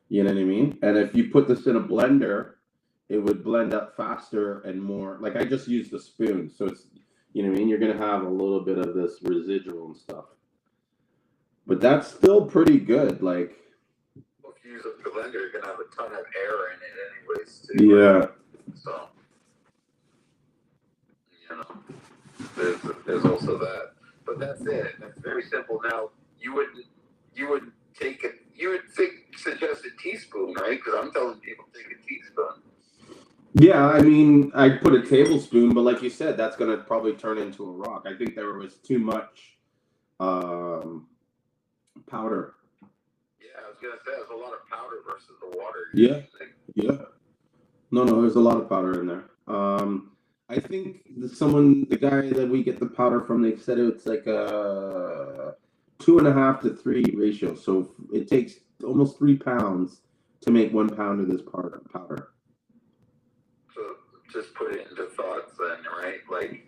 You know what I mean? And if you put this in a blender, it would blend up faster and more. Like I just used a spoon, so it's, you know what I mean? You're going to have a little bit of this residual and stuff. But that's still pretty good. Like, well, if you use a blender, you're going to have a ton of air in it anyways, too. Yeah. So, there's also that. But that's it. That's very simple. Now, you would suggest a teaspoon, right? Because I'm telling people take a teaspoon. Yeah, I mean, I put a tablespoon, but like you said, that's going to probably turn into a rock. I think there was too much powder. Yeah, I was going to say there's a lot of powder versus the water. Yeah. No, there's a lot of powder in there. I think the guy that we get the powder from, they said it's like a 2.5 to 3 ratio. So it takes almost 3 pounds to make 1 pound of this powder. So just put it into thoughts then, right? Like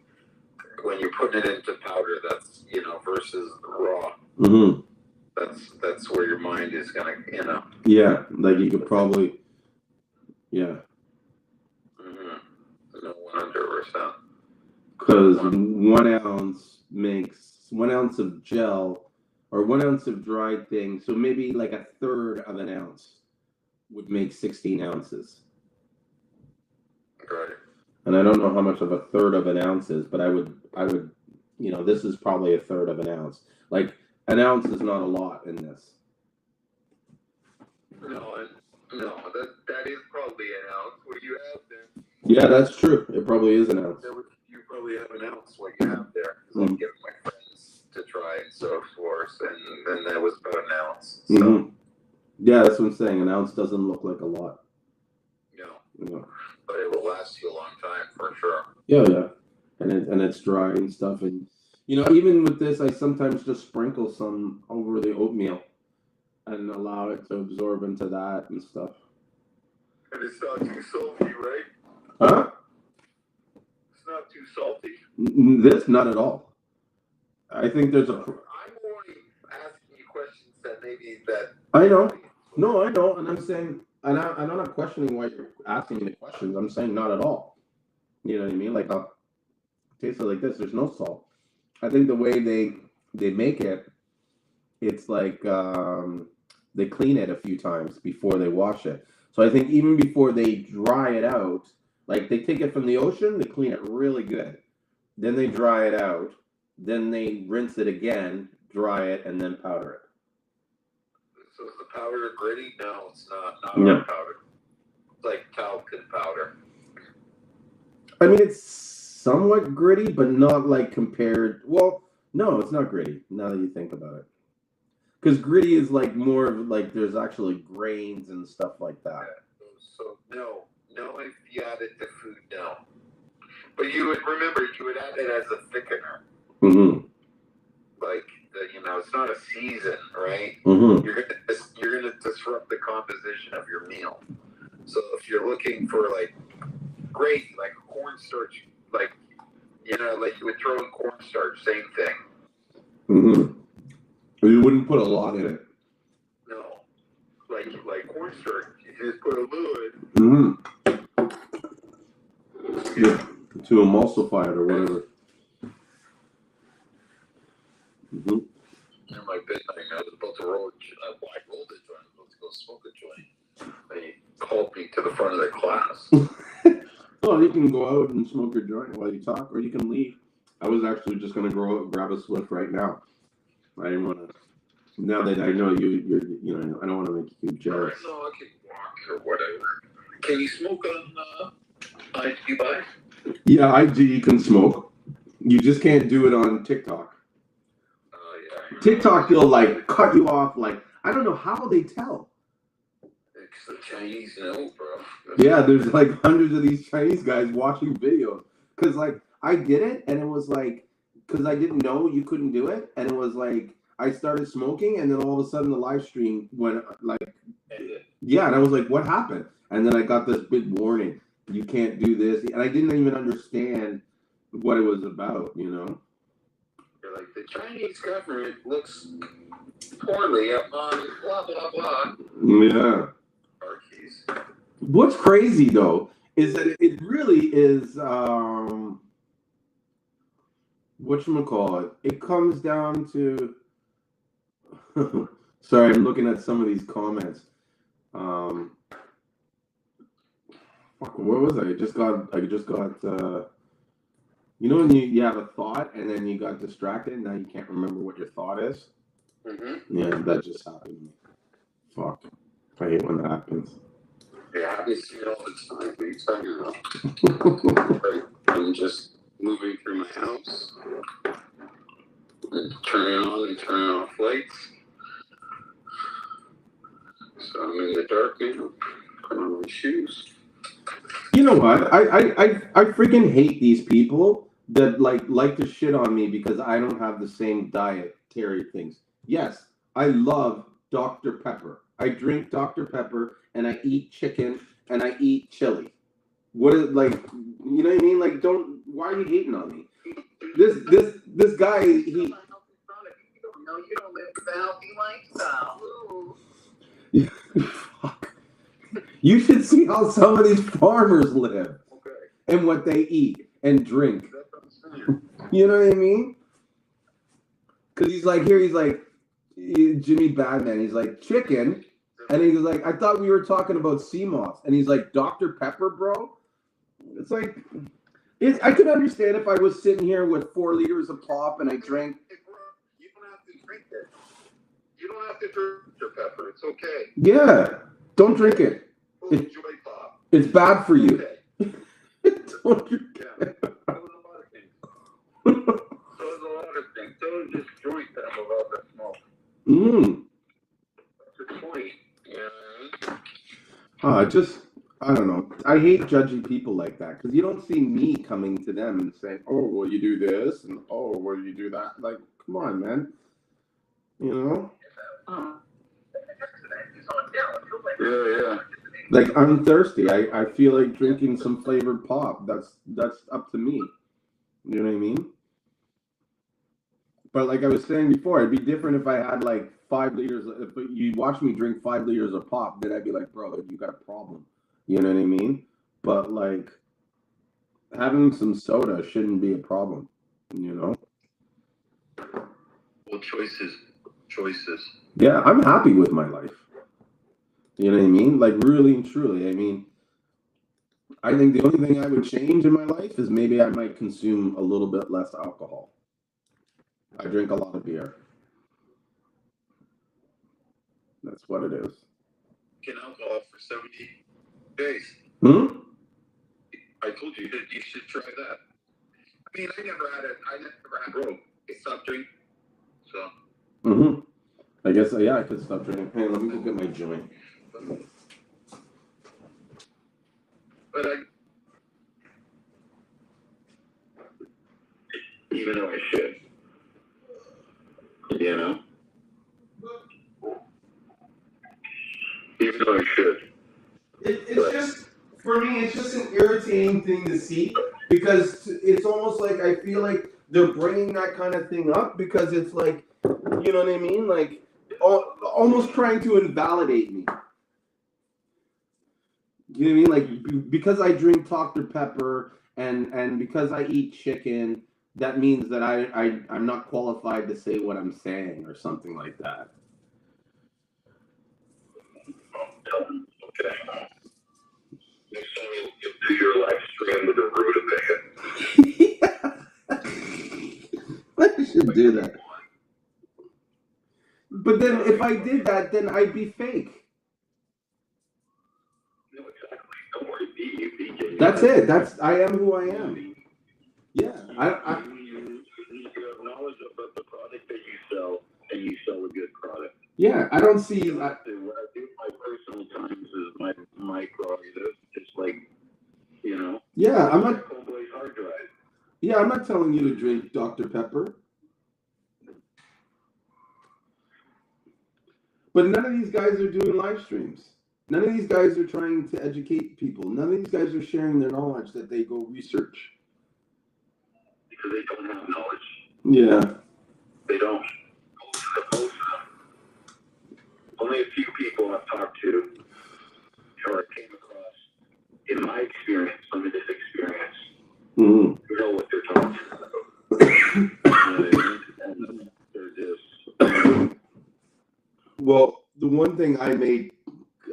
when you're putting it into powder, that's, versus raw. Mm-hmm. That's where your mind is gonna, Yeah, like you could probably, yeah. Mm-hmm. No, 100%. Because 1 ounce makes 1 ounce of gel or 1 ounce of dried thing. So maybe like a third of an ounce would make 16 ounces. Right. And I don't know how much of a third of an ounce is, but I would, this is probably a third of an ounce. Like an ounce is not a lot in this. No, that is probably an ounce. What do you have then? Yeah, that's true. It probably is an ounce. You probably have an ounce what you have there. Because I'm giving my friends to try and so forth, and then that was about an ounce. So. Mm-hmm. Yeah, that's what I'm saying. An ounce doesn't look like a lot. No. But it will last you a long time for sure. Yeah. And it's dry and stuff. And, even with this, I sometimes just sprinkle some over the oatmeal and allow it to absorb into that and stuff. And it's not too salty, right? Huh? It's not too salty. This, not at all. I think there's a... I'm only asking you questions that maybe that... I know. No, I know. And I'm saying... And I'm not questioning why you're asking me the questions. I'm saying not at all. You know what I mean? Like, I'll taste it like this. There's no salt. I think the way they make it, it's like they clean it a few times before they wash it. So I think even before they dry it out, like they take it from the ocean, they clean it really good. Then they dry it out. Then they rinse it again, dry it, and then powder it. So is the powder gritty? No, it's not. No. Powder. It's like talcum powder. I mean, it's somewhat gritty, but not like compared. Well, no, it's not gritty. Now that you think about it, because gritty is like more of like there's actually grains and stuff like that. Yeah. So no, if you add it to food, no. But you would add it as a thickener. Mm-hmm. Like it's not a season, right? Mm-hmm. You're gonna disrupt the composition of your meal. So if you're looking for like gravy, like cornstarch, like you would throw in cornstarch, same thing. Mm-hmm. You wouldn't put a lot in it. No, like cornstarch, you just put a little. Mm-hmm. Yeah, to emulsify it or whatever. Mm-hmm. My bit, I was about to roll a black rolled a joint. I was about to go smoke a joint. They called me to the front of the class. Well, you can go out and smoke your joint while you talk, or you can leave. I was actually just going to go out and grab a spliff right now. I didn't want to. Now that I know you're I don't want to make you jealous. No, I can walk or whatever. Can you smoke on IG? Yeah, IG you can smoke. You just can't do it on TikTok. Yeah. TikTok, they'll like cut you off. Like I don't know how they tell. It's the Chinese know, bro. Yeah, there's like hundreds of these Chinese guys watching videos. Cause like I did it, and it was like, cause I didn't know you couldn't do it, and it was like I started smoking, and then all of a sudden the live stream went like, yeah, and I was like, what happened? And then I got this big warning: you can't do this, and I didn't even understand what it was about, You're like, the Chinese government looks poorly on blah blah blah. Yeah. What's crazy though is that it really is whatchamacallit. It comes down to sorry, I'm looking at some of these comments. Where was I? I just got when you have a thought and then you got distracted and now you can't remember what your thought is? Mm-hmm. Yeah, that just happened to me. Fuck. I hate when that happens. It happens to me all the time. What are you talking about? I'm just moving through my house and turning on and turning off lights. So I'm in the dark now, putting on my shoes. You know what? I freaking hate these people that like to shit on me because I don't have the same dietary things. Yes, I love Dr. Pepper. I drink Dr. Pepper and I eat chicken and I eat chili. What is like? You know what I mean? Like, why are you hating on me? This guy, he. You don't live the healthy lifestyle. Fuck. You should see how some of these farmers live and what they eat and drink. You know what I mean? Because he's like Jimmy Badman. He's like chicken, and he's like, I thought we were talking about Seamoss, and he's like Dr. Pepper, bro. It's like, I could understand if I was sitting here with 4 liters of pop and I drank. You don't have to drink it. You don't have to drink Dr. Pepper. It's okay. Yeah, don't drink it. It's bad for you. Okay. Don't drink it. What's the point? Yeah. I don't know. I hate judging people like that because you don't see me coming to them and saying, "Oh, well, you do this," and "Oh, well, you do that." Like, come on, man. You know? Yeah. Like, I'm thirsty. I feel like drinking some flavored pop. That's up to me. You know what I mean? But like I was saying before, it'd be different if I had like 5 liters. If you watch me drink 5 liters of pop, then I'd be like, bro, you got a problem. You know what I mean? But like having some soda shouldn't be a problem. You know? Well, choices. Yeah, I'm happy with my life. You know what I mean? Like really and truly. I mean, I think the only thing I would change in my life is maybe I might consume a little bit less alcohol. I drink a lot of beer. That's what it is. Get alcohol for 70 days. I told you that you should try that. I mean, I never had rope. I stopped drinking. So. I guess, yeah, I could stop drinking. Hey, let me go get my joint. But even though I should, you know? Even though I should. It's just, for me, it's just an irritating thing to see because it's almost like I feel like they're bringing that kind of thing up because it's like, you know what I mean? Like, almost trying to invalidate me. You know what I mean? Like, because I drink Dr. Pepper and because I eat chicken, that means that I'm not qualified to say what I'm saying or something like that. Okay. Next time you'll do your live stream with a rutabaga. I should do that. But then if I did that, then I'd be fake. No, exactly. Don't worry, be That's it. I am who I am. Yeah. You have knowledge about the product that you sell, and you sell a good product. Yeah, I don't see. What I do my personal times is my prerogative. Just like, you know. Yeah, I'm not. Homeboy's hard drive. Yeah, I'm not telling you to drink Dr. Pepper. But none of these guys are doing live streams. None of these guys are trying to educate people. None of these guys are sharing their knowledge that they go research. Because they don't have knowledge. Yeah. They don't. Most of them. Only a few people I've talked to or came across, in my experience, limited experience, know what they're talking about. And they're just. Well, the one thing I made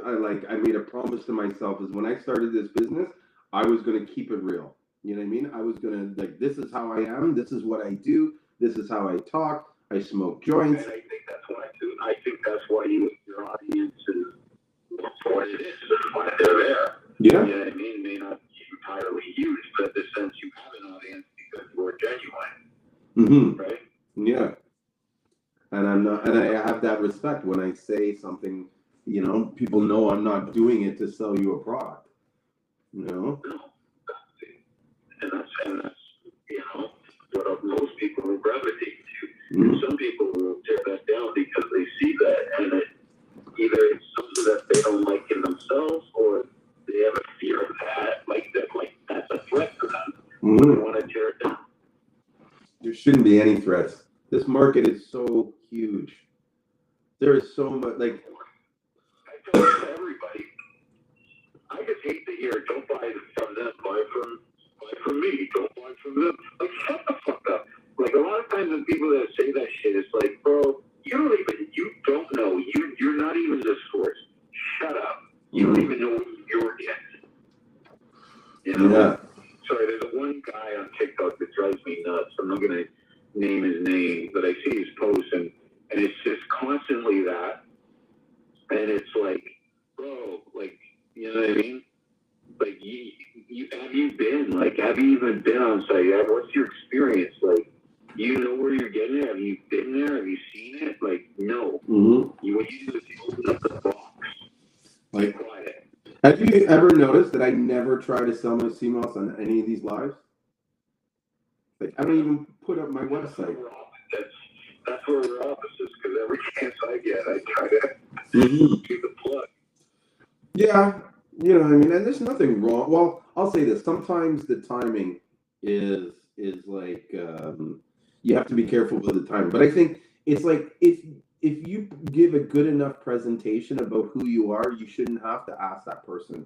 a promise to myself is when I started this business, I was going to keep it real. You know what I mean? I was going to, like, this is how I am. This is what I do. This is how I talk. I smoke joints. And I think that's why, too. I think that's why your audience is what it is. That's why they're there. Yeah. You know what I mean? May not be entirely huge, but in the sense you have an audience because you're genuine. Right? Yeah. And I have that respect when I say something, you know, people know I'm not doing it to sell you a product. You know? And that's you know, what most people will gravitate to. And some people will tear that down because they see that, and either it's something that they don't like in themselves, or they have a fear of that, like that's a threat to them. They want to tear it down. There shouldn't be any threats. This market is so huge. There is so much, like. I tell everybody, I just hate to hear, don't buy from them, buy from me, don't buy from them. Like, shut the fuck up. Like, a lot of times when people that say that shit, it's like, bro, you don't know. You're not even the source. Shut up. You don't even know what you're getting. You know? Yeah. Sorry, there's one guy on TikTok that drives me nuts. I'm not going to name his name, but I see his posts, and it's just constantly that. And it's like, bro, like, you know what I mean? Like, have you even been on site? What's your experience? Like, you know where you're getting it? Have you been there? Have you seen it? Like, no. Mm-hmm. What you do is you open up the box. Like, Quiet. have you ever noticed that I never try to sell my Seamoss on any of these lives? Like, I don't even put up my website. That's where we're opposites, because every chance I get, I try to do the plug. Yeah, you know what I mean? And there's nothing wrong. Well, I'll say this. Sometimes the timing is like, you have to be careful with the time. But I think it's like, if you give a good enough presentation about who you are, you shouldn't have to ask that person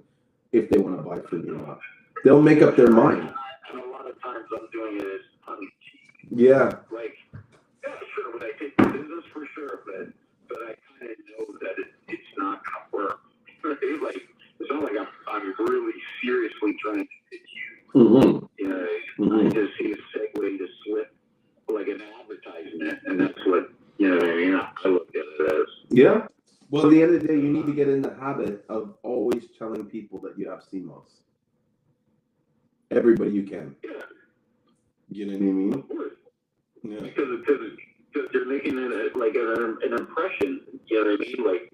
if they want to buy from you or not. They'll make up their mind. And a lot of times I'm doing it as Yeah. like, yeah, sure, but I take the business for sure, but I kind of know that it's not gonna work. Right? Like, it's not like I'm really seriously trying to pitch you. Mm-hmm. You know, Mm-hmm. I just see a segue to slip like an advertisement, and that's what, you know what I mean? I look at it as. Yeah. Well, at the end of the day, you need to get in the habit of always telling people that you have Seamoss. Everybody you can. Yeah. You know what I mean? Of course. Yeah. Because you're making it like an impression. You know what I mean? Like,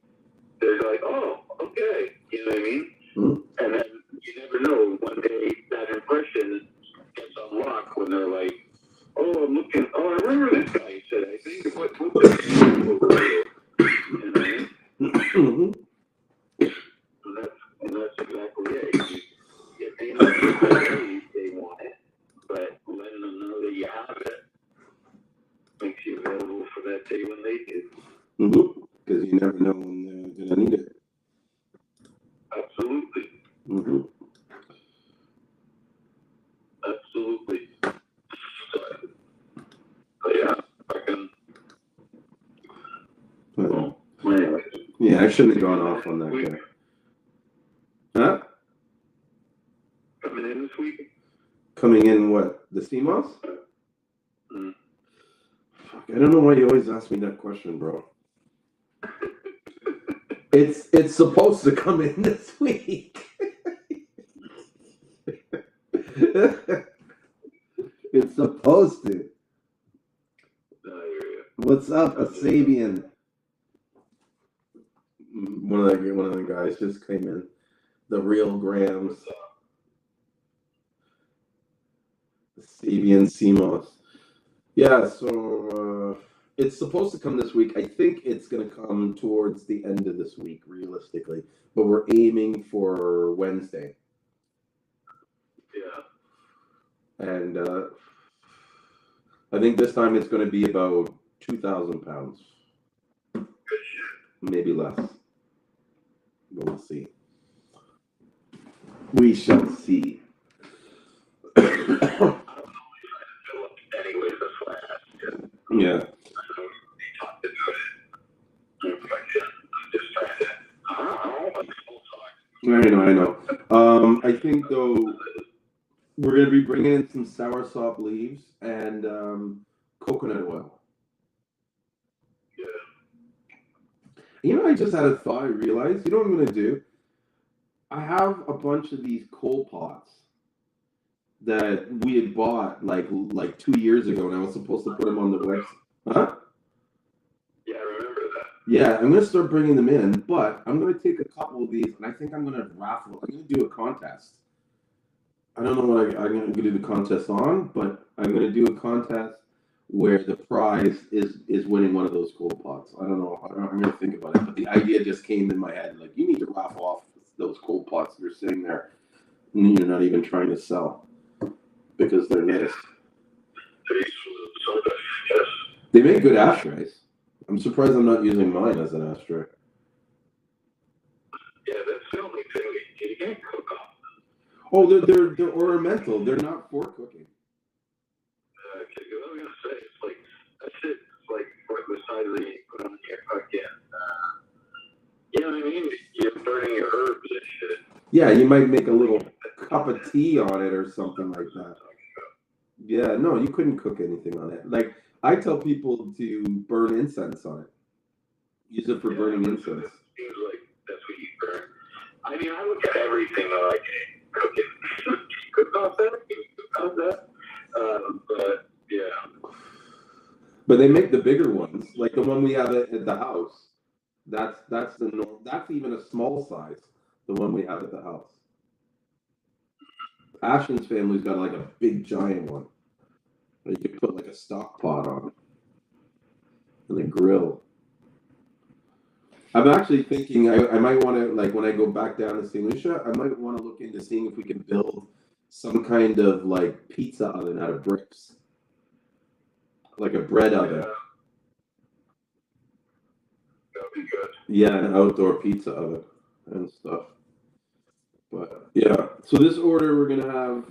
they're like, oh, okay. You know what I mean? Mm-hmm. And then you never know, one day that impression gets unlocked when they're like, oh, I'm looking, oh, I remember this guy said, I think, what the you know what I mean? Mm-hmm. And that's exactly it. You may not get the way they want it, but letting them know that you have it makes you available for that day when they do. Mm-hmm. Because you never know when they're gonna need it. Absolutely. Mm-hmm. Absolutely. But yeah, I can. Well, anyway. Yeah, I shouldn't have gone off on that guy. Huh? Coming in this week? Coming in what? The Seamoss? Mm. Fuck, I don't know why you always ask me that question, bro. It's supposed to come in this week. It's supposed to. What's up, a Sabian? One of the guys just came in. The real Grams. The Sabian Seamoss. Yeah, so it's supposed to come this week. I think it's going to come towards the end of this week, realistically. But we're aiming for Wednesday. Yeah. And I think this time it's going to be about 2,000 pounds. Maybe less. But we'll see. We shall see. Yeah. I know. I think though we're gonna be bringing in some soursop leaves and coconut oil. Yeah. You know, I just had a thought. I realized. You know what I'm gonna do? I have a bunch of these coal pots that we had bought like 2 years ago, and I was supposed to put them on the website. Huh? Yeah, I remember that. Yeah, I'm gonna start bringing them in, but I'm gonna take a couple of these, and I think I'm gonna raffle. I'm gonna do a contest. I don't know what I'm gonna do the contest on, but I'm gonna do a contest where the prize is winning one of those coal pots. I don't know. I'm gonna think about it, but the idea just came in my head. Like, you need to raffle off those coal pots that are sitting there, and you're not even trying to sell because they're nice. They make good ashtrays. I'm surprised I'm not using mine as an ashtray. Yeah, that's the only thing you can't cook off. Oh, they're ornamental. They're not for cooking. I was gonna say, it's like that shit. It's like right beside the you put on your fucking. You know what I mean? You're burning your herbs and shit. Yeah, you might make a little cup of tea on it or something like that. Yeah, no, you couldn't cook anything on it. Like, I tell people to burn incense on it. Use it for burning incense. It seems like that's what you burn. I mean, I look at everything like cooking. Cook off that. But yeah. But they make the bigger ones, like the one we have at the house. That's that's even a small size. The one we have at the house. Ashton's family's got like a big giant one. You could put like a stock pot on it and a grill. I'm actually thinking I might want to, like, when I go back down to St. Lucia, I might want to look into seeing if we can build some kind of like pizza oven out of bricks, like a bread oven. Yeah. That'd be good. Yeah, an outdoor pizza oven and stuff. But yeah, so this order we're gonna have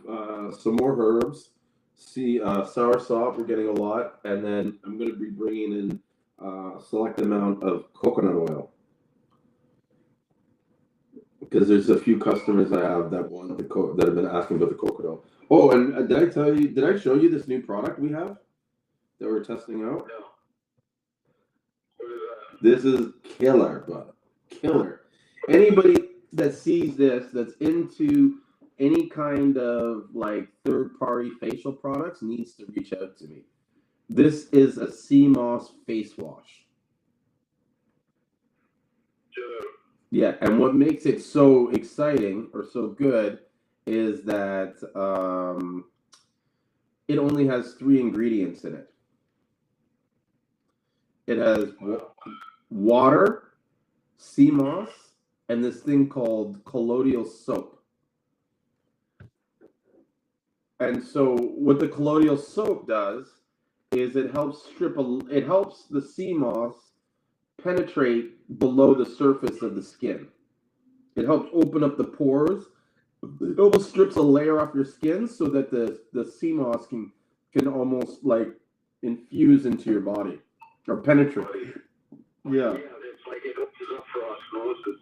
some more herbs. Sour salt, we're getting a lot, and then I'm gonna be bringing in a select amount of coconut oil because there's a few customers I have that want that have been asking about the coconut oil. Oh, and did I show you this new product we have that we're testing out? No. What is that? This is killer, bud. Killer. Anybody that sees this, that's into any kind of like third-party facial products, needs to reach out to me. This is a Seamoss face wash. Yeah, and what makes it so exciting or so good is that it only has 3 ingredients in it. It has water, Seamoss, and this thing called colloidal soap. And so what the colloidal soap does is it helps the Seamoss penetrate below the surface of the skin. It helps open up the pores. It almost strips a layer off your skin so that the Seamoss can almost like infuse into your body or penetrate. Yeah. Yeah, it's like it opens up for osmosis.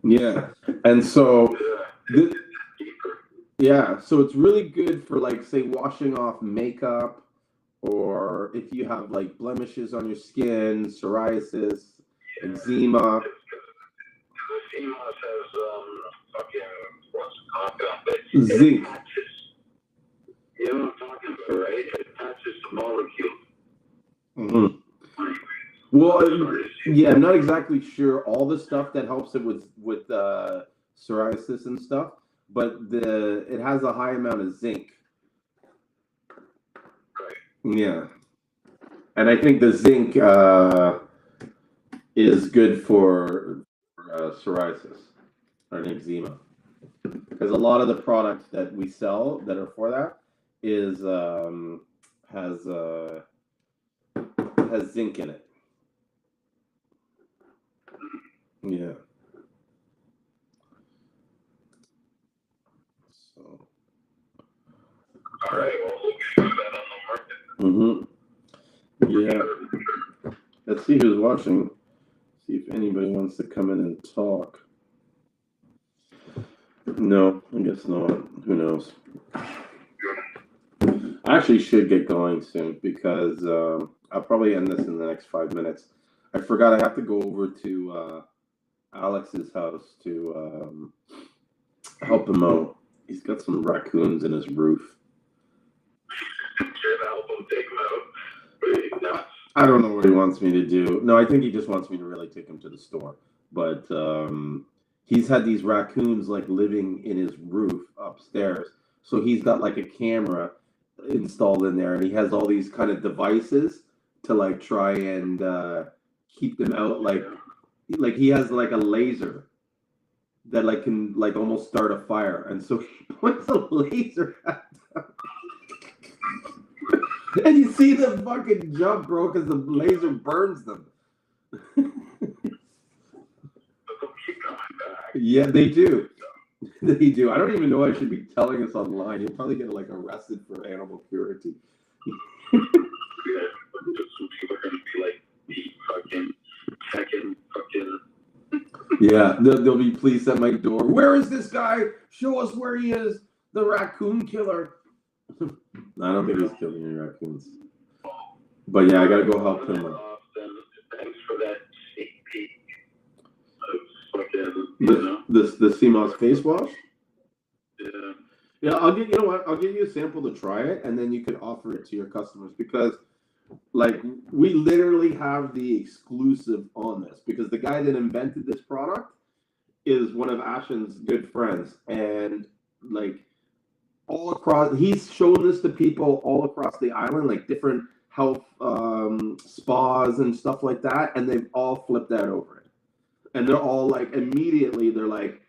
Yeah, and so so it's really good for, like, say, washing off makeup, or if you have like blemishes on your skin, psoriasis, eczema. The Seamoss has fucking what's the compound? Zinc. You know what I'm talking about, right? It attaches to molecules. Mm-hmm. Well, yeah, I'm not exactly sure all the stuff that helps it with psoriasis and stuff, but it has a high amount of zinc. Right. Yeah, and I think the zinc is good for psoriasis or eczema, because a lot of the products that we sell that are for that has zinc in it. Yeah. So. All right. Well, we'll get that on the market. Yeah. Let's see who's watching. See if anybody wants to come in and talk. No, I guess not. Who knows? I actually should get going soon because I'll probably end this in the next 5 minutes. I forgot I have to go over to Alex's house to help him out. He's got some raccoons in his roof. Trying to help him take them out. I don't know what he wants me to do. No, I think he just wants me to really take him to the store. But he's had these raccoons like living in his roof upstairs. So he's got like a camera installed in there, and he has all these kind of devices to like try and keep them out. Like he has like a laser that like can like almost start a fire, and so he points a laser at them. And you see them fucking jump, bro, because the laser burns them. Yeah, they do. They do. I don't even know I should be telling this online. You'll probably get like arrested for animal cruelty. Some people are gonna be like fucking checking fucking. Yeah, there'll be police at my door. Where is this guy? Show us where he is. The raccoon killer. I don't think he's killing any raccoons. But yeah, I gotta go help him. Thanks for that sneak peek. The Seamoss face wash? Yeah. Yeah, I'll get you know what? I'll give you a sample to try it, and then you can offer it to your customers, because Like, we literally have the exclusive on this because the guy that invented this product is one of Ashen's good friends. And, like, all across, he's shown this to people all across the island, like different health spas and stuff like that. And they've all flipped out over it. And they're all like, immediately, they're like,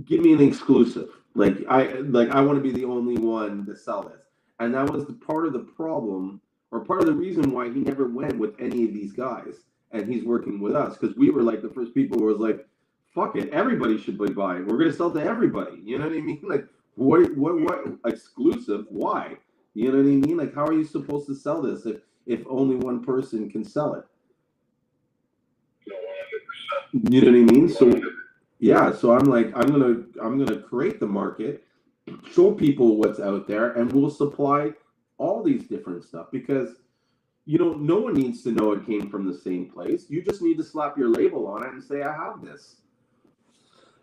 give me an exclusive. I want to be the only one to sell this. And that was the part of the problem, or part of the reason why he never went with any of these guys. And he's working with us because we were like the first people who was like, fuck it, everybody should be buying. We're gonna sell to everybody. You know what I mean? Like, what exclusive? Why? You know what I mean? Like, how are you supposed to sell this if only one person can sell it? You know what I mean? So yeah, so I'm like, I'm gonna create the market, show people what's out there, and we'll supply all these different stuff because no one needs to know it came from the same place. You just need to slap your label on it and say, I have this.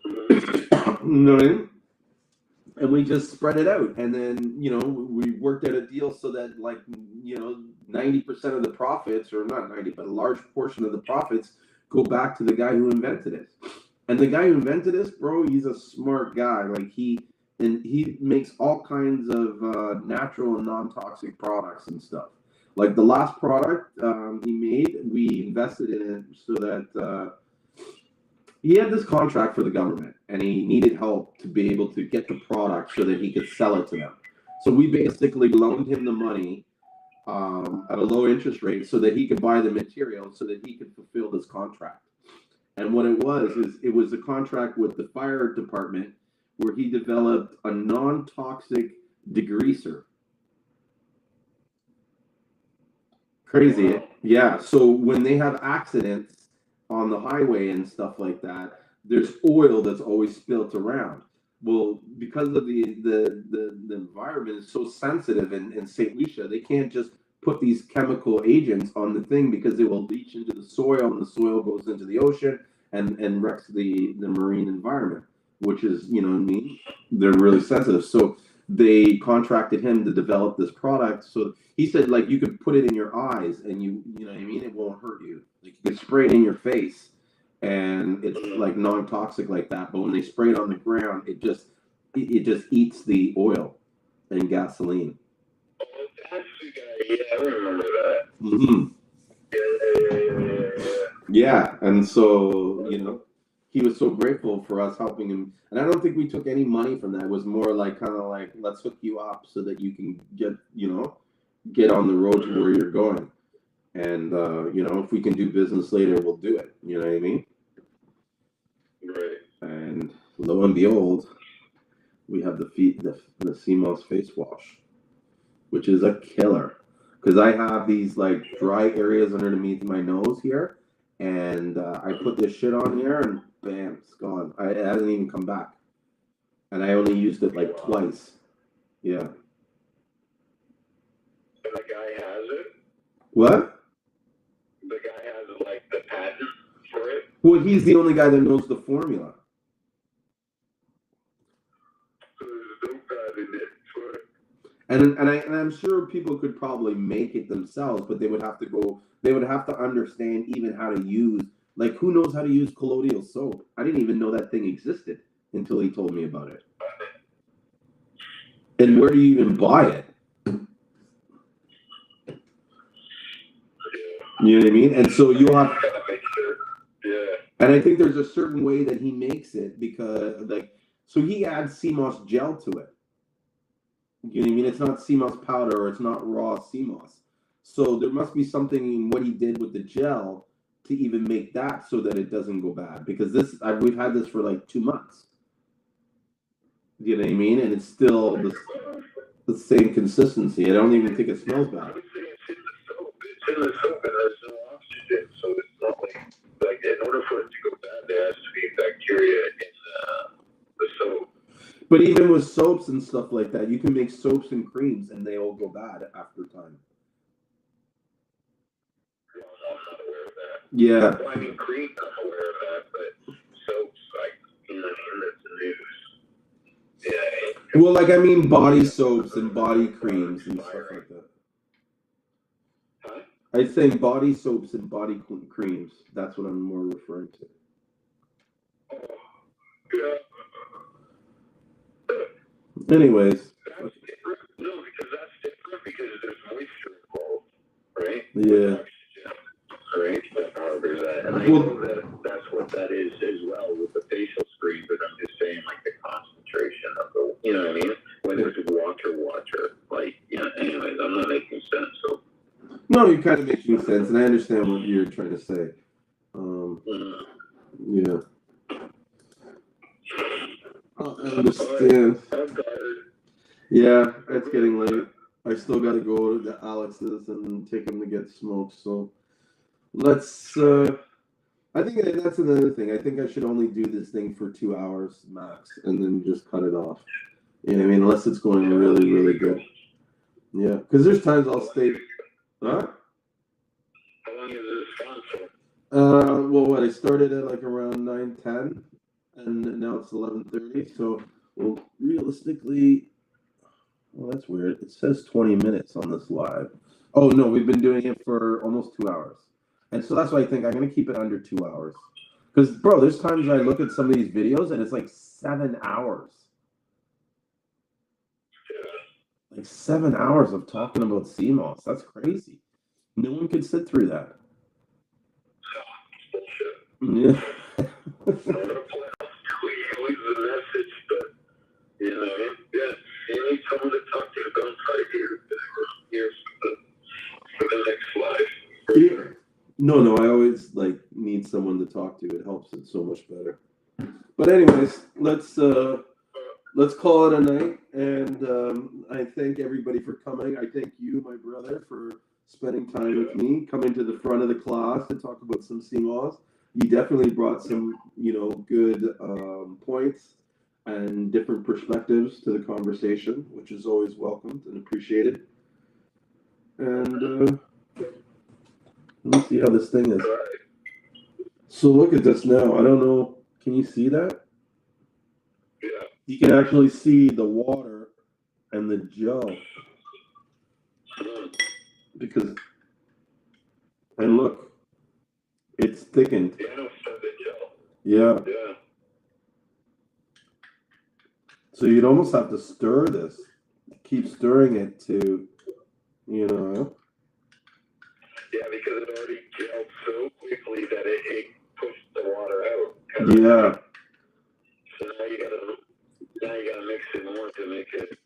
You know what I mean? And we just spread it out, and then we worked out a deal so that 90% of the profits, or not 90, but a large portion of the profits go back to the guy who invented it. And the guy who invented this, bro, he's a smart guy. Like, he makes all kinds of natural and non-toxic products and stuff. Like the last product he made, we invested in it so that he had this contract for the government, and he needed help to be able to get the product so that he could sell it to them. So we basically loaned him the money at a low interest rate so that he could buy the material so that he could fulfill this contract. And what it was is it was a contract with the fire department where he developed a non-toxic degreaser. Crazy. Yeah. So when they have accidents on the highway and stuff like that, there's oil that's always spilt around. Well, because of the environment is so sensitive in St. Lucia, they can't just put these chemical agents on the thing because they will leach into the soil, and the soil goes into the ocean and wrecks the marine environment, which is, what I mean? They're really sensitive. So they contracted him to develop this product. So he said, like, you could put it in your eyes and you know what I mean? It won't hurt you. Like, you could spray it in your face and it's like non-toxic like that. But when they spray it on the ground, it just eats the oil and gasoline. Oh, that's the guy. Yeah, I remember that. Mm-hmm. Yeah, and so, he was so grateful for us helping him. And I don't think we took any money from that. It was more like, kind of like, let's hook you up so that you can get on the road to where you're going. And, if we can do business later, we'll do it. You know what I mean? Right. And lo and behold, we have the Seamoss face wash, which is a killer. Because I have these like dry areas underneath my nose here, and I put this shit on here, and bam, it's gone. It hasn't even come back, and I only used it like twice. Yeah. And the guy has it. What? The guy has like the patent for it. Well, he's the only guy that knows the formula. So there's no patent in it for it. And I'm sure people could probably make it themselves, but they would have to understand even how to use, like, who knows how to use colloidal soap? I didn't even know that thing existed until he told me about it. And where do you even buy it? You know what I mean? And so you'll have, yeah. And I think there's a certain way that he makes it because, so he adds Seamoss gel to it. You know what I mean? It's not Seamoss powder, or it's not raw Seamoss. So there must be something in what he did with the gel to even make that so that it doesn't go bad. Because we've had this for like 2 months. You know what I mean? And it's still the same consistency. I don't even think it smells bad. It's in the soap and there's no oxygen, so it's not like in order for it to go bad, there has to be bacteria in the soap. But even with soaps and stuff like that, you can make soaps and creams, and they all go bad after time. No, I'm not aware of that. Yeah. Well, I mean, cream, I'm aware of that, but soaps, that's the news. Yeah. Well, I mean body soaps and body creams and stuff like that. I think body soaps and body creams. That's what I'm more referring to. Oh, yeah. Anyways. That's different. No, because that's different because there's moisture involved, right? Yeah. Right? That harbors that. And I know that that's what that is as well with the facial screen, but I'm just saying, like, the concentration of the, you know what I mean? When there's water, like, yeah, anyways, I'm not making sense, so. No, you're kind of making sense, and I understand what you're trying to say. Yeah. I understand. I'm tired. Yeah, it's getting late. I still got to go to Alex's and take him to get smoked. So let's. I think that's another thing. I think I should only do this thing for 2 hours max, and then just cut it off. You know what I mean? Unless it's going really, really good. Yeah, because there's times I'll stay. Huh? How long is this on for? Well, what I started at like around 9:10, and now it's 11:30. So, well, realistically. Well, that's weird. It says 20 minutes on this live. Oh, no, we've been doing it for almost 2 hours. And so that's why I think I'm going to keep it under 2 hours. Because, bro, there's times I look at some of these videos and it's like 7 hours. Like 7 hours of talking about Seamoss. That's crazy. No one could sit through that. Yeah. You know, yeah, you need someone to talk to. Don't try to hear for the next live. Yeah. No, I always like need someone to talk to. It helps it so much better. But anyways, let's call it a night. And I thank everybody for coming. I thank you, my brother, for spending time with me, coming to the front of the class to talk about some Seamoss. You definitely brought some, good points and different perspectives to the conversation, which is always welcomed and appreciated. And let me see how this thing is. So look at this now. I don't know. Can you see that? Yeah. You can actually see the water and the gel. Because, and look, it's thickened. Yeah, no, the gel. Yeah. Yeah. So you'd almost have to stir this. Keep stirring it to, Yeah, because it already gelled so quickly that it pushed the water out. Yeah. So now you gotta mix it more to make it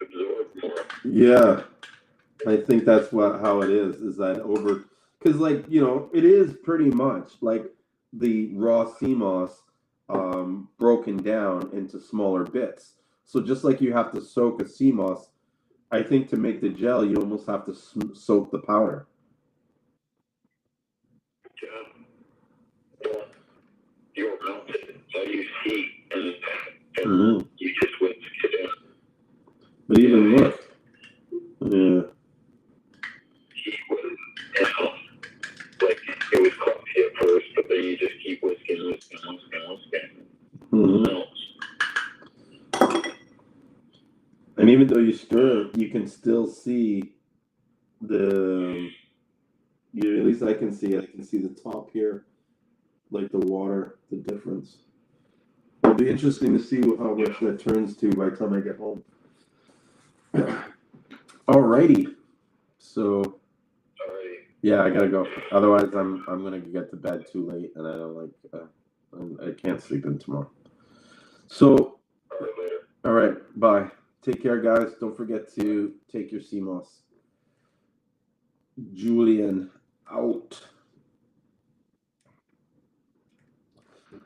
absorb more. Yeah. I think that's how it is that because it is pretty much like the raw Seamoss broken down into smaller bits. So just like you have to soak a Seamoss, I think to make the gel, you almost have to soak the powder. Yeah. You're melted. So you heat and you just whisk it in. But even look. Yeah. Heat was, like it was coffee at first, but then you just keep whisking. And even though you stir, you can still see at least I can see it. I can see the top here, like the water, the difference. It'll be interesting to see how much that turns to by the time I get home. Alrighty. So, yeah, I gotta go. Otherwise, I'm gonna get to bed too late, and I don't I can't sleep in tomorrow. So, all right, bye. Take care, guys. Don't forget to take your Seamoss. Julien out.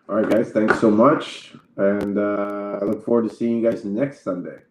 All right, guys. Thanks so much, and I look forward to seeing you guys next Sunday.